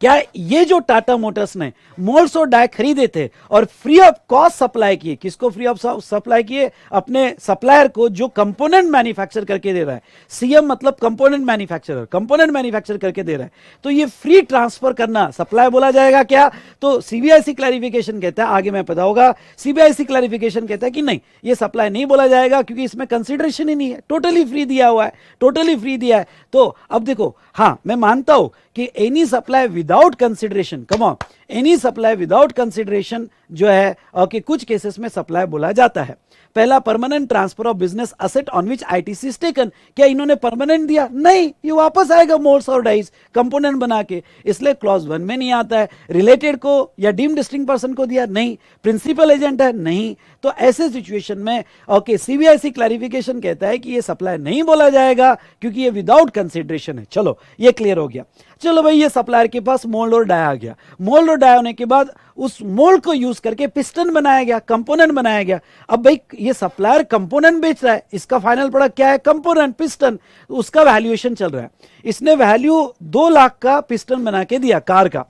क्या ये जो टाटा मोटर्स ने मोल्ड्स और डाई खरीदे थे और फ्री ऑफ कॉस्ट सप्लाई किए, किसको फ्री ऑफ सप्लाई किए? अपने सप्लायर को जो कंपोनेंट मैन्युफैक्चर करके दे रहा है, CM मतलब कंपोनेंट मैन्युफैक्चर करके दे रहा है, तो ये फ्री ट्रांसफर करना सप्लाई बोला जाएगा क्या? तो CBIC क्लैरिफिकेशन कहता है, आगे मैं बताऊंगा, CBIC क्लैरिफिकेशन कहता है कि नहीं, ये सप्लाई नहीं बोला जाएगा क्योंकि इसमें कंसिडरेशन ही नहीं है, टोटली फ्री दिया हुआ है, टोटली फ्री दिया है। तो अब देखो, हाँ मैं मानता हूं कि any supply without consideration, come on, any supply without consideration जो है ओके कुछ केसेस में सप्लाई बोला जाता है। पहला, permanent transfer of business asset on which ITC is taken, क्या इन्होंने परमानेंट दिया? नहीं, ये वापस आएगा मोल्ड्स और डाइस कंपोनेंट बना के, इसलिए क्लॉज 1 में नहीं आता है। रिलेटेड को या डीम्ड डिस्टिंक्ट पर्सन को दिया? नहीं। प्रिंसिपल एजेंट है? नहीं। तो ऐसे सिचुएशन में ओके CBIC क्लैरिफिकेशन कहता है कि ये सप्लाई नहीं बोला जाएगा क्योंकि ये विदाउट कंसिडरेशन है। चलो ये क्लियर हो गया। चलो भाई, ये सप्लायर के पास मोल्ड और डाई आ गया, मोल्ड और डाई होने के बाद उस मोल्ड को यूज करके पिस्टन बनाया गया, कंपोनेंट बनाया गया। अब भाई ये सप्लायर कंपोनेंट बेच रहा है, इसका फाइनल प्रोडक्ट क्या है? कंपोनेंट, पिस्टन, उसका वैल्यूएशन चल रहा है। इसने वैल्यू 2 लाख का पिस्टन बना के दिया कार का।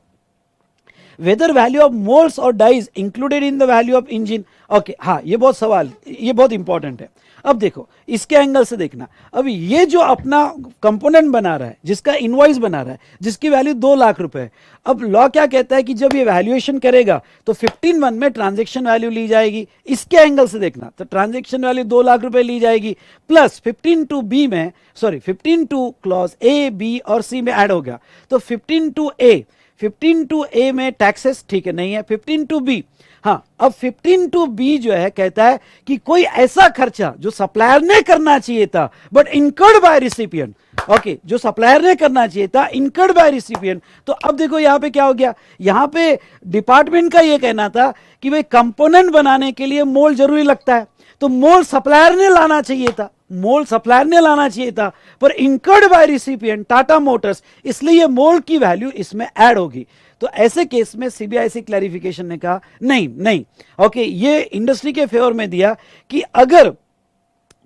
वेदर वैल्यू ऑफ मोल्ड्स और dies included in the value of engine, okay, हाँ ये बहुत सवाल, ये बहुत इंपॉर्टेंट है। अब देखो इसके एंगल से देखना, अब ये जो अपना कंपोनेंट बना रहा है, जिसका इनवॉइस बना रहा है, जिसकी वैल्यू 2 लाख रुपए है, अब लॉ क्या कहता है कि जब ये वैल्यूएशन करेगा तो 15(1) में ट्रांजैक्शन वैल्यू ली जाएगी। इसके एंगल से देखना तो ट्रांजैक्शन वैल्यू 2 लाख रुपए ली जाएगी, प्लस 15(2) में, सॉरी 15(2) क्लॉज A, B और C में ऐड हो गया, तो 15(2) में टैक्सेस ठीक है नहीं है, 15(2)B, हाँ अब 15(2)B जो है कहता है कि कोई ऐसा खर्चा जो सप्लायर ने करना चाहिए था but incurred by recipient, okay, जो सप्लायर ने करना चाहिए था इनकर्ड बाय रिसिपिएंट। तो अब देखो यहां पे क्या हो गया, यहां पे डिपार्टमेंट का ये कहना था कि भाई कंपोनेंट बनाने के लिए मोल्ड जरूरी लगता है, तो मोल्ड सप्लायर ने लाना चाहिए था, मोल्ड सप्लायर ने लाना चाहिए था, पर incurred by recipient Tata Motors, इसलिए ये मोल्ड की वैल्यू इसमें ऐड होगी। तो ऐसे केस में CBIC क्लैरिफिकेशन ने कहा नहीं, ओके, ये इंडस्ट्री के फेवर में दिया कि अगर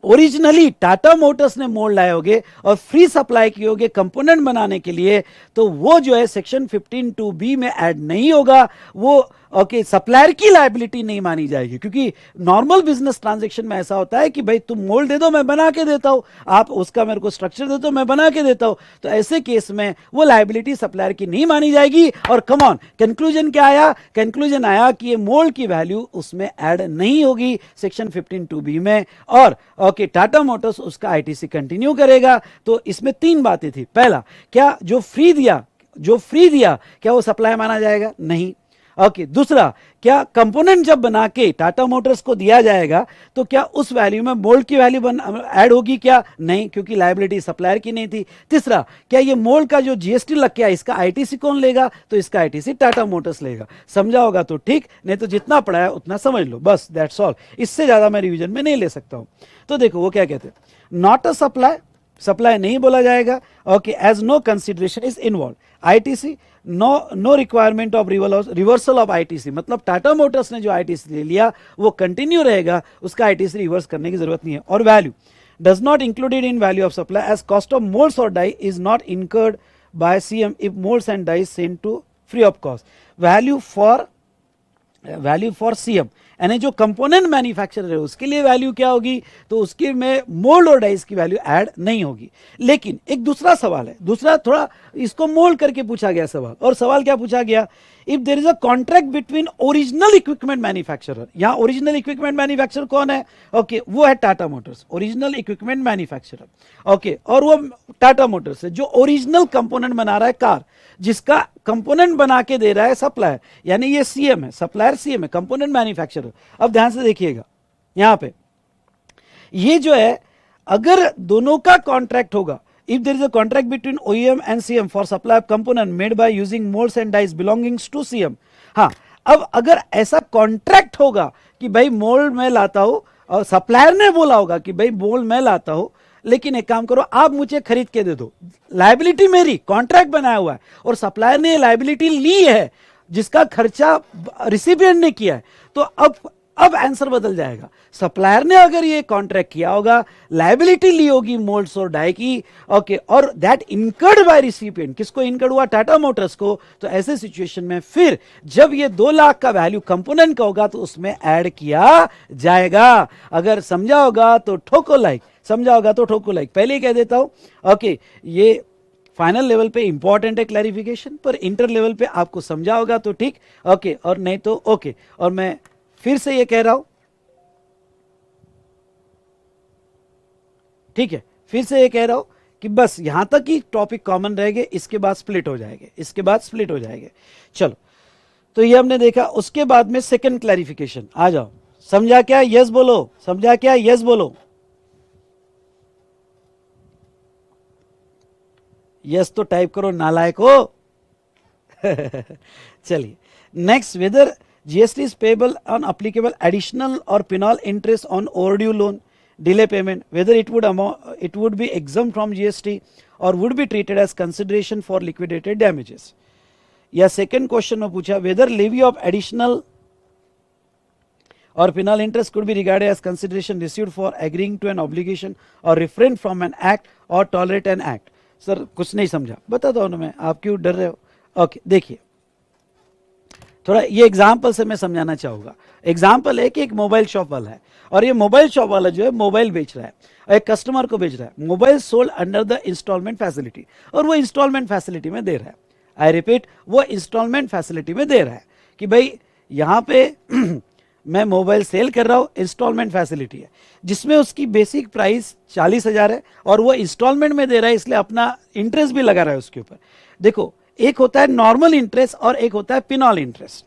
ओरिजिनली टाटा मोटर्स ने मोल्ड लाए होगे और फ्री सप्लाई किए होगे कंपोनेंट बनाने के लिए, तो वो जो है सेक्शन 15(2)B में ऐड नहीं होगा, वो ओके सप्लायर की लायबिलिटी नहीं मानी जाएगी, क्योंकि नॉर्मल बिजनेस ट्रांजैक्शन में ऐसा होता है कि भाई तुम मोल्ड दे दो मैं बना के देता हूं, आप उसका मेरे को स्ट्रक्चर दे दो मैं बना के देता हूं, तो ऐसे केस में वो लायबिलिटी सप्लायर की नहीं मानी जाएगी। और कम ऑन, कंक्लूजन क्या आया? कंक्लूजन आया कि ये मोल्ड की वैल्यू उसमें ऐड नहीं होगी सेक्शन 15(2)(b) में, और ओके टाटा मोटर्स उसका आईटीसी कंटिन्यू करेगा। तो इसमें तीन बातें थी। पहला, क्या जो फ्री दिया क्या वो सप्लाई माना जाएगा? नहीं। ओके दूसरा, क्या कंपोनेंट जब बना के टाटा मोटर्स को दिया जाएगा तो क्या उस वैल्यू में मोल्ड की वैल्यू ऐड होगी क्या? नहीं, क्योंकि लायबिलिटी सप्लायर की नहीं थी। तीसरा, क्या ये मोल्ड का जो जीएसटी लग गया इसका आईटीसी कौन लेगा? तो इसका आईटीसी टाटा मोटर्स लेगा। समझा होगा तो ठीक, नहीं तो जितना पढ़ा है उतना समझ लो, बस दैट्स ऑल। इससे ज्यादा मैं रिवीजन में नहीं ले सकता हूं। तो देखो वो क्या कहते हैं, नॉट अ सप्लाई नहीं बोला जाएगा। Okay, as no consideration is involve, ITC no requirement of reversal of ITC, मतलब टाटा मोटर्स ने जो आईटीसी ले लिया वो कंटिन्यू रहेगा, उसका आईटीसी रिवर्स करने की जरूरत नहीं है। और value does not included in value of supply as cost of moulds और die is not incurred by CM if moulds and die send to free of cost. Value for CM, यानी जो component manufacturer है उसके लिए value क्या होगी? तो उसके में मोल्ड और डाइस की वैल्यू ऐड नहीं होगी। लेकिन एक दूसरा सवाल है, दूसरा थोड़ा इसको मोल्ड करके पूछा गया सवाल। और सवाल क्या पूछा गया? If there is a contract between original equipment manufacturer, यहां ओरिजिनल इक्विपमेंट मैन्युफैक्चरर कौन है? ओके वो है Tata Motors, original equipment manufacturer. Okay, और वो टाटा मोटर्स है जो ओरिजिनल कंपोनेंट बना रहा है कार, जिसका कंपोनेंट बना के दे रहा है सप्लायर, यानी ये सीएम है, सप्लायर सीएम है, कंपोनेंट मैन्युफैक्चरर। अब ध्यान से देखिएगा यहां पे, ये जो है अगर दोनों का कॉन्ट्रैक्ट होगा, if there is a contract between OEM and CM for supply of component made by using molds and dies belongings to CM, हाँ अब अगर ऐसा कॉन्ट्रैक्ट होगा कि भाई मोल्ड मैं लाता हूं, और सप्लायर ने बोला होगा कि भाई मोल्ड मैं लाता हूं, लेकिन एक काम करो आप मुझे खरीद के दे दो, लायबिलिटी मेरी, कॉन्ट्रैक्ट बनाया हुआ है, और सप्लायर ने लायबिलिटी ली है जिसका खर्चा रिसिपिएंट ने किया है, तो अब आंसर बदल जाएगा। सप्लायर ने अगर ये कॉन्ट्रैक्ट किया होगा, लायबिलिटी ली होगी मोल्ड्स और डाई की, ओके, और दैट इनकर्ड बाय रिसिपिएंट, किसको इनकर्ड हुआ? टाटा मोटर्स को। तो ऐसे सिचुएशन में फिर जब ये 2 लाख का वैल्यू कंपोनेंट का होगा तो उसमें ऐड किया जाएगा। अगर समझा होगा तो ठोको लाइक, समझा होगा तो ठोको लाइक। पहले ही कह देता हूं, ओके ये फाइनल लेवल पे इंपॉर्टेंट है क्लैरिफिकेशन, पर इंटर लेवल पे आपको समझा होगा तो ठीक, ओके, और नहीं तो ओके। और मैं फिर से ये कह रहा हूं, ठीक है, फिर से ये कह रहा हूं कि बस यहां तक ही टॉपिक कॉमन रहेंगे, इसके बाद स्प्लिट हो जाएंगे, चलो। तो ये हमने देखा, उसके बाद में सेकंड क्लैरिफिकेशन, आ जाओ। समझा क्या? यस बोलो, समझा क्या? यस बोलो। यस तो टाइप करो नालायक हो। चलिए next, whether GST is payable on applicable additional or penal interest on overdue loan, delay payment, whether it would be exempt from GST or would be treated as consideration for liquidated damages. या second question में पूछा, whether levy of additional or penal interest could be regarded as consideration received for agreeing to an obligation or refrain from an act or tolerate an act. Sir कुछ नहीं समझा, बताता हूं ना मैं, आप क्यों डर रहे हो? ओके देखिए, थोड़ा ये एग्जाम्पल से मैं समझाना चाहूंगा। एग्जाम्पल है कि एक मोबाइल शॉप वाला है, और ये मोबाइल शॉप वाला जो है मोबाइल बेच रहा है, एक कस्टमर को बेच रहा है, mobile sold under the instalment facility, और वो इंस्टॉलमेंट फैसिलिटी में दे रहा है। आई रिपीट, वो इंस्टॉलमेंट फैसिलिटी में दे रहा है कि भाई यहां पे मैं मोबाइल सेल कर रहा हूं, इंस्टॉलमेंट फैसिलिटी है, जिसमें उसकी बेसिक प्राइस 40,000 है, और वो इंस्टॉलमेंट में दे रहा है, इसलिए अपना इंटरेस्ट भी लगा रहा है उसके ऊपर। देखो, एक होता है नॉर्मल इंटरेस्ट और एक होता है पिनल इंटरेस्ट।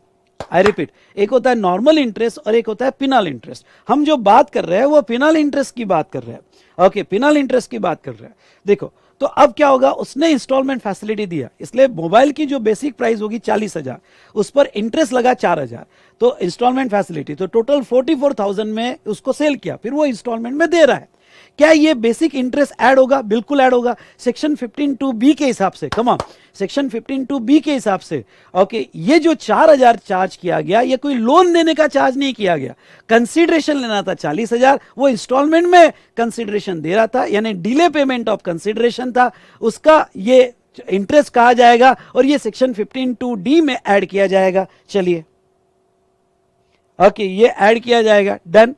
आई रिपीट, एक होता है नॉर्मल इंटरेस्ट और एक होता है पिनल इंटरेस्ट। हम जो बात कर रहे हैं वो पिनल इंटरेस्ट की बात कर रहे हैं। ओके, पिनल इंटरेस्ट की बात कर रहे हैं। देखो, तो अब क्या होगा, उसने इंस्टॉलमेंट फैसिलिटी दिया, इसलिए मोबाइल की जो बेसिक प्राइस होगी 40,000, उस पर इंटरेस्ट लगा 4,000, तो इंस्टॉलमेंट फैसिलिटी, तो टोटल 44,000 में उसको सेल किया, फिर वो इंस्टॉलमेंट में दे रहा है। क्या ये बेसिक इंटरेस्ट ऐड होगा? बिल्कुल ऐड होगा, सेक्शन 15(2)(b) के हिसाब से। कम ऑन, सेक्शन 15(2)(b) के हिसाब से। ओके, ये जो 4,000 चार्ज किया गया, ये कोई लोन देने का चार्ज नहीं किया गया, कंसीडरेशन लेना था 40,000, वो इंस्टॉलमेंट में कंसीडरेशन दे रहा था, यानी डिले पेमेंट ऑफ कंसीडरेशन था, उसका ये इंटरेस्ट कहा जाएगा, और ये सेक्शन 15(2)(d) में ऐड किया जाएगा। चलिए ओके, ये ऐड किया जाएगा, डन।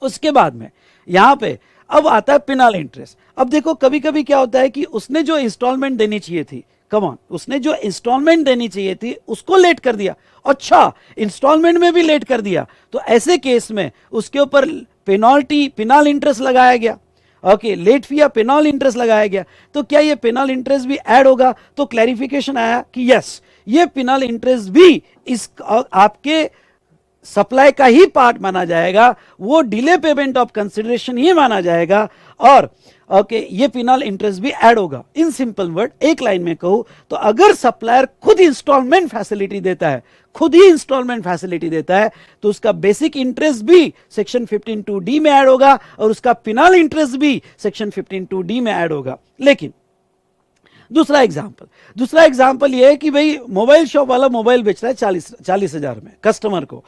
उसके बाद में यहां पे अब आता है पिनल इंटरेस्ट। अब देखो कभी कभी क्या होता है कि उसने जो इंस्टॉलमेंट देनी चाहिए थी, कम ऑन, उसने जो इंस्टॉलमेंट देनी चाहिए थी उसको लेट कर दिया, अच्छा इंस्टॉलमेंट में भी लेट कर दिया, तो ऐसे केस में उसके ऊपर पेनल्टी, पिनल इंटरेस्ट लगाया गया। ओके, लेट फी या पेनल इंटरेस्ट लगाया गया, तो क्या ये पेनल इंटरेस्ट भी ऐड होगा? तो क्लैरिफिकेशन आया कि यस, ये पिनल इंटरेस्ट भी इस आपके सप्लाई का ही पार्ट माना जाएगा, वो डिले पेमेंट ऑफ कंसिडरेशन ही माना जाएगा, और ओके ये पिनल इंटरेस्ट भी ऐड होगा। इन सिंपल वर्ड, एक लाइन में कहूं तो अगर सप्लायर खुद इंस्टॉलमेंट फैसिलिटी देता है, खुद ही इंस्टॉलमेंट फैसिलिटी देता है, तो उसका बेसिक इंटरेस्ट भी सेक्शन 15(2)(d) में ऐड होगा और उसका पिनल इंटरेस्ट भी सेक्शन 15(2)(d) में ऐड होगा। लेकिन दूसरा एग्जांपल ये है कि भाई मोबाइल शॉप वाला मोबाइल बेच रहा है 40,000 में कस्टमर को,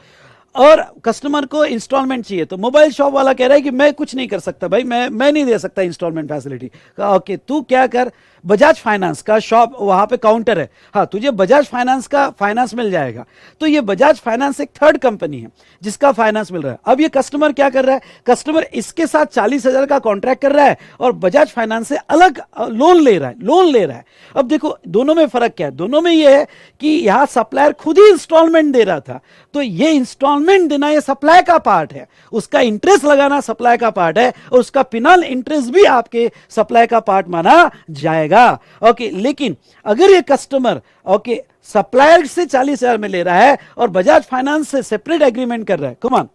और कस्टमर को इंस्टॉलमेंट चाहिए, तो मोबाइल शॉप वाला कह रहा है कि मैं कुछ नहीं कर सकता भाई, मैं नहीं दे सकता इंस्टॉलमेंट फैसिलिटी। ओके, तू क्या कर, बजाज फाइनेंस का शॉप, वहां पे काउंटर है, हाँ तुझे बजाज फाइनेंस का फाइनेंस मिल जाएगा। तो ये बजाज फाइनेंस एक थर्ड कंपनी है जिसका फाइनेंस मिल रहा है। अब ये कस्टमर क्या कर रहा है, कस्टमर इसके साथ 40,000 का कॉन्ट्रैक्ट कर रहा है और बजाज फाइनेंस से अलग लोन ले रहा है। अब देखो दोनों में फर्क क्या है, दोनों में ये है कि यहां सप्लायर खुद ही इंस्टॉलमेंट दे रहा था, तो ये इंस्टॉलमेंट देना ये सप्लाई का पार्ट है, उसका इंटरेस्ट लगाना सप्लाई का पार्ट है, और उसका पिनल इंटरेस्ट भी आपके सप्लाई का पार्ट माना जाएगा। ओके, लेकिन अगर ये कस्टमर ओके सप्लायर से 40,000 में ले रहा है और बजाज फाइनेंस से सेपरेट एग्रीमेंट कर रहा है, कमान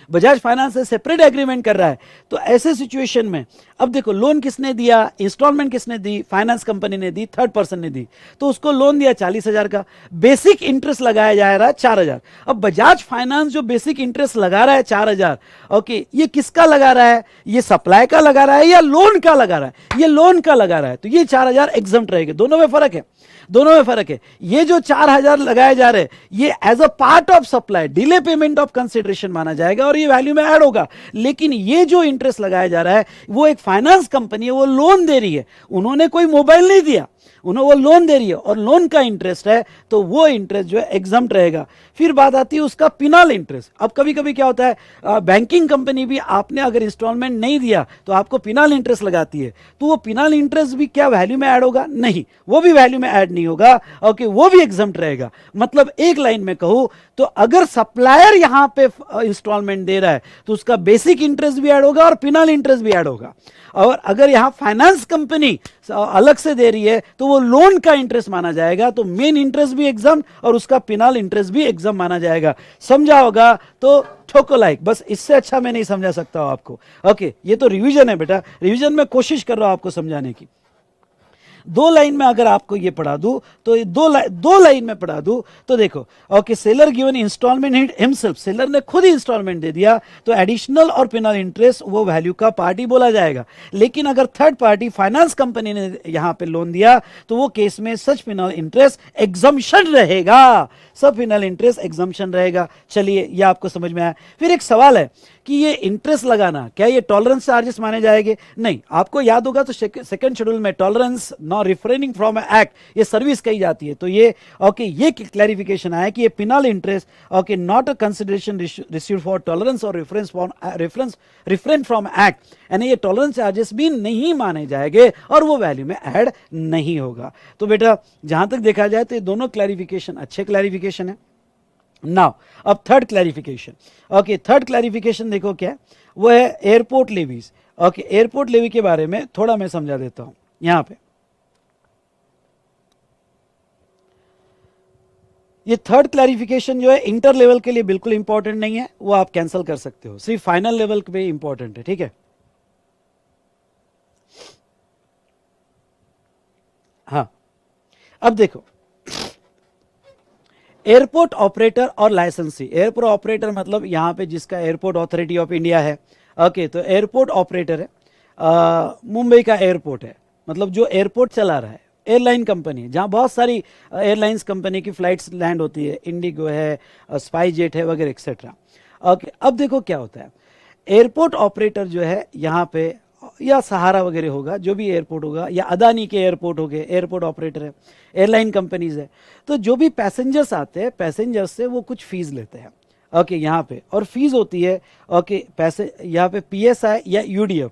बजाज फाइनेंस से सेपरेट एग्रीमेंट कर रहा है, तो ऐसे सिचुएशन में अब देखो लोन किसने दिया, इंस्टॉलमेंट किसने दी, फाइनेंस कंपनी ने दी, थर्ड पर्सन ने दी, तो उसको लोन दिया 40,000 का, बेसिक इंटरेस्ट लगाया जा रहा है 4,000। अब बजाज फाइनेंस जो बेसिक इंटरेस्ट लगा रहा है 4,000, ओके ये किसका लगा रहा है, ये सप्लाई का लगा रहा है या लोन का लगा रहा है, ये लोन का लगा रहा है, तो ये 4,000 एग्जम्प्ट रहेगा। दोनों में फर्क है। ये जो 4,000 लगाए जा रहे हैं ये as a part of supply delay payment of consideration माना जाएगा और ये वैल्यू में ऐड होगा। लेकिन ये जो इंटरेस्ट लगाया जा रहा है वो एक फाइनेंस कंपनी है, वो लोन दे रही है, उन्होंने कोई मोबाइल नहीं दिया, उन्हें वो लोन दे रही है और लोन का इंटरेस्ट है, तो वो इंटरेस्ट जो है एग्जम्प्ट रहेगा। फिर बात आती है उसका पिनल इंटरेस्ट। अब कभी कभी क्या होता है बैंकिंग कंपनी भी आपने अगर इंस्टॉलमेंट नहीं दिया तो आपको पिनल इंटरेस्ट लगाती है, तो वो पिनल इंटरेस्ट भी क्या वैल्यू में ऐड होगा? नहीं, वो भी वैल्यू में ऐड नहीं होगा। ओके, वो भी एग्जम्प्ट रहेगा। मतलब एक लाइन में कहूं तो अगर सप्लायर यहां पे इंस्टॉलमेंट दे रहा है तो उसका बेसिक इंटरेस्ट भी ऐड होगा और पिनल इंटरेस्ट भी ऐड होगा, और अगर यहां फाइनेंस कंपनी अलग से दे रही है तो वो लोन का इंटरेस्ट माना जाएगा, तो मेन इंटरेस्ट भी एग्जाम और उसका पिनल इंटरेस्ट भी एग्जाम माना जाएगा। समझा होगा तो ठोको लाइक, बस इससे अच्छा मैं नहीं समझा सकता हूं आपको। ओके, ये तो रिवीजन है बेटा, रिवीजन में कोशिश कर रहा हूं आपको समझाने की। 2 लाइन में अगर आपको ये पढ़ा दूं तो 2 लाइन में पढ़ा दूं तो देखो, okay seller given instalment himself, seller ने खुद ही इंस्टॉलमेंट दे दिया तो एडिशनल और पिनल इंटरेस्ट वो वैल्यू का पार्टी बोला जाएगा। लेकिन अगर थर्ड पार्टी फाइनेंस कंपनी ने यहां पे लोन दिया तो वो केस में सच पिनल इंटरेस्ट एग्जम्पशन रहेगा, सब पिनल इंटरेस्ट एग्जम्पशन रहेगा। चलिए ये आपको समझ में आया। फिर एक सवाल है कि ये इंटरेस्ट लगाना क्या ये टॉलरेंस चार्जेस माने जाएंगे? नहीं, आपको याद होगा तो सेकंड शेड्यूल में tolerance not refraining from act ये सर्विस कही जाती है, तो ये ओके ये क्लैरिफिकेशन आया कि ये penal interest okay not a consideration received for tolerance और रिफ्रेन फ्रॉम एक्ट, यानी ये टॉलरेंस चार्जेस भी नहीं माने जाएंगे और वो वैल्यू में ऐड नहीं होगा। तो बेटा जहां तक देखा जाए तो ये दोनों क्लैरिफिकेशन अच्छे क्लैरिफिकेशन है। नाउ अब third clarification, okay third clarification देखो क्या है, वो है airport levies. Okay, airport levy के बारे में थोड़ा मैं समझा देता हूं। यहां पे ये थर्ड क्लैरिफिकेशन जो है इंटर लेवल के लिए बिल्कुल इंपॉर्टेंट नहीं है, वो आप कैंसिल कर सकते हो, सिर्फ फाइनल लेवल पे इंपॉर्टेंट है, ठीक है। हाँ, अब देखो एयरपोर्ट ऑपरेटर और लाइसेंसी। एयरपोर्ट ऑपरेटर मतलब यहां पे जिसका एयरपोर्ट अथॉरिटी ऑफ इंडिया है, ओके तो एयरपोर्ट ऑपरेटर है, मुंबई का एयरपोर्ट है, मतलब जो एयरपोर्ट चला रहा है, एयरलाइन कंपनी जहां बहुत सारी एयरलाइंस कंपनी की फ्लाइट्स लैंड होती है, इंडिगो है, स्पाइस जेट है वगैरह एक्सेट्रा। ओके, अब देखो क्या होता है, एयरपोर्ट ऑपरेटर जो है यहाँ पे या सहारा वगैरह होगा, जो भी एयरपोर्ट होगा, या अदानी के एयरपोर्ट हो गए, एयरपोर्ट ऑपरेटर है, एयरलाइन कंपनीज है, तो जो भी पैसेंजर्स आते हैं पैसेंजर्स से वो कुछ फीस लेते हैं। ओके यहाँ पे, और फीस होती है ओके पैसे यहाँ पे पीएसआई या यूडीएफ,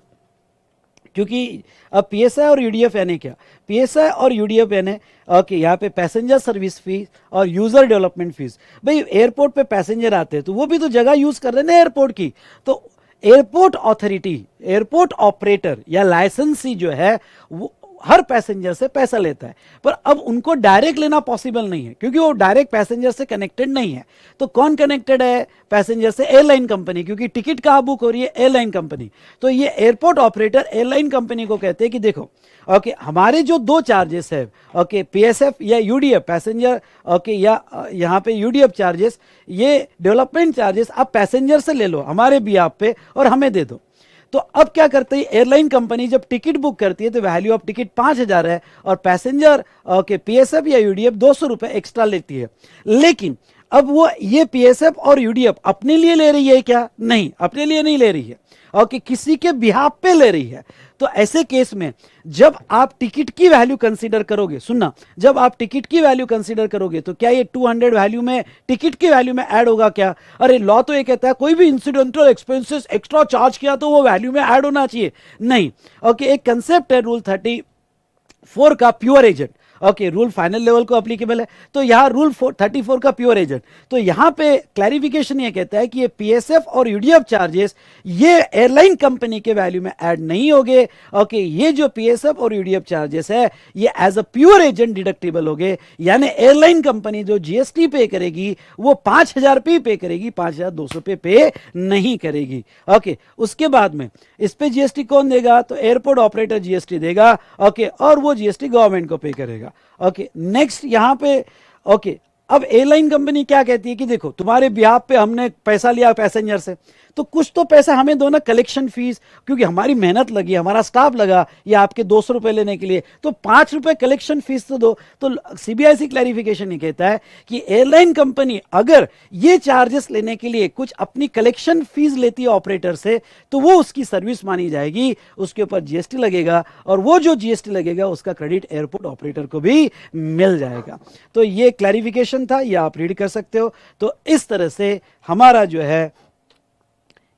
क्योंकि अब पीएसआई और यूडीएफ यानी क्या, पीएसआई और यूडीएफ यानी ओके यहाँ पे पैसेंजर सर्विस फीस और यूजर डेवलपमेंट फीस। भाई एयरपोर्ट पे पैसेंजर आते हैं तो वो भी तो जगह यूज कर रहे हैं ना एयरपोर्ट की, तो एयरपोर्ट अथॉरिटी, एयरपोर्ट ऑपरेटर या लाइसेंसी जो है वो हर पैसेंजर से पैसा लेता है, पर अब उनको डायरेक्ट लेना पॉसिबल नहीं है क्योंकि वो डायरेक्ट पैसेंजर से कनेक्टेड नहीं है। तो कौन कनेक्टेड है पैसेंजर से? एयरलाइन कंपनी, क्योंकि टिकट कहाँ बुक हो रही है? Airline company. तो ये एयरपोर्ट ऑपरेटर एयरलाइन कंपनी को कहते हैं कि देखो ओके हमारे जो दो चार्जेस है ओके पीएसएफ या यूडीएफ पैसेंजर ओके या यहाँ पे यूडीएफ चार्जेस, ये डेवलपमेंट चार्जेस आप पैसेंजर से ले लो हमारे बिहाफ पे और हमें दे दो। तो अब क्या करते हैं एयरलाइन कंपनी जब टिकट बुक करती है तो वैल्यू ऑफ टिकट 5,000 है और पैसेंजर के पीएसएफ या यूडीएफ 200 रुपए एक्स्ट्रा लेती है। लेकिन अब वो ये पीएसएफ और यूडीएफ अपने लिए ले रही है क्या? नहीं, अपने लिए नहीं ले रही है, ओके किसी के बिहाफ पे ले रही है। तो ऐसे केस में जब आप टिकट की वैल्यू कंसीडर करोगे, सुनना, जब आप टिकट की वैल्यू कंसीडर करोगे तो क्या ये 200 वैल्यू में टिकट की वैल्यू में ऐड होगा क्या? अरे लॉ तो ये कहता है कोई भी इंसिडेंटल एक्सपेंसेस एक्स्ट्रा चार्ज किया तो वो वैल्यू में ऐड होना चाहिए। नहीं, ओके एक कंसेप्ट है रूल 34 का pure agent, okay rule final level को एप्लीकेबल है। तो यहां रूल 34 का प्योर एजेंट, तो यहां पे क्लैरिफिकेशन ये कहता है कि ये पीएसएफ और यूडीएफ चार्जेस ये एयरलाइन कंपनी के वैल्यू में ऐड नहीं होंगे। ओके ये जो पीएसएफ और यूडीएफ चार्जेस है ये as a pure agent deductible होंगे, यानी एयरलाइन कंपनी जो जीएसटी पे करेगी वो 5,000 पे करेगी, 5,200 पे नहीं करेगी। ओके उसके बाद में इस पे जीएसटी कौन देगा? तो एयरपोर्ट ऑपरेटर जीएसटी देगा, ओके और वो जीएसटी गवर्नमेंट को पे करेगा। ओके नेक्स्ट यहां पे ओके अब एयरलाइन कंपनी क्या कहती है कि देखो तुम्हारे बिहाफ पे हमने पैसा लिया पैसेंजर से, तो कुछ तो पैसा हमें दो ना, कलेक्शन फीस, क्योंकि हमारी मेहनत लगी, हमारा स्टाफ लगा या आपके 200 रुपए लेने के लिए, तो 5 रुपए कलेक्शन फीस तो दो। तो सीबीआईसी क्लैरिफिकेशन ये कहता है कि एयरलाइन कंपनी अगर ये चार्जेस लेने के लिए कुछ अपनी कलेक्शन फीस लेती है ऑपरेटर से तो वो उसकी सर्विस मानी जाएगी, उसके ऊपर जीएसटी लगेगा और वो जो जीएसटी लगेगा उसका क्रेडिट एयरपोर्ट ऑपरेटर को भी मिल जाएगा। तो ये क्लैरिफिकेशन था, ये आप रीड कर सकते हो। तो इस तरह से हमारा जो है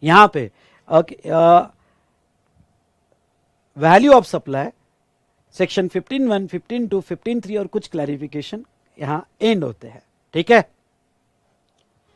यहां पे वैल्यू ऑफ सप्लाई सेक्शन 15(1), 15(2), 15(3) और कुछ क्लैरिफिकेशन यहां एंड होते हैं। ठीक है।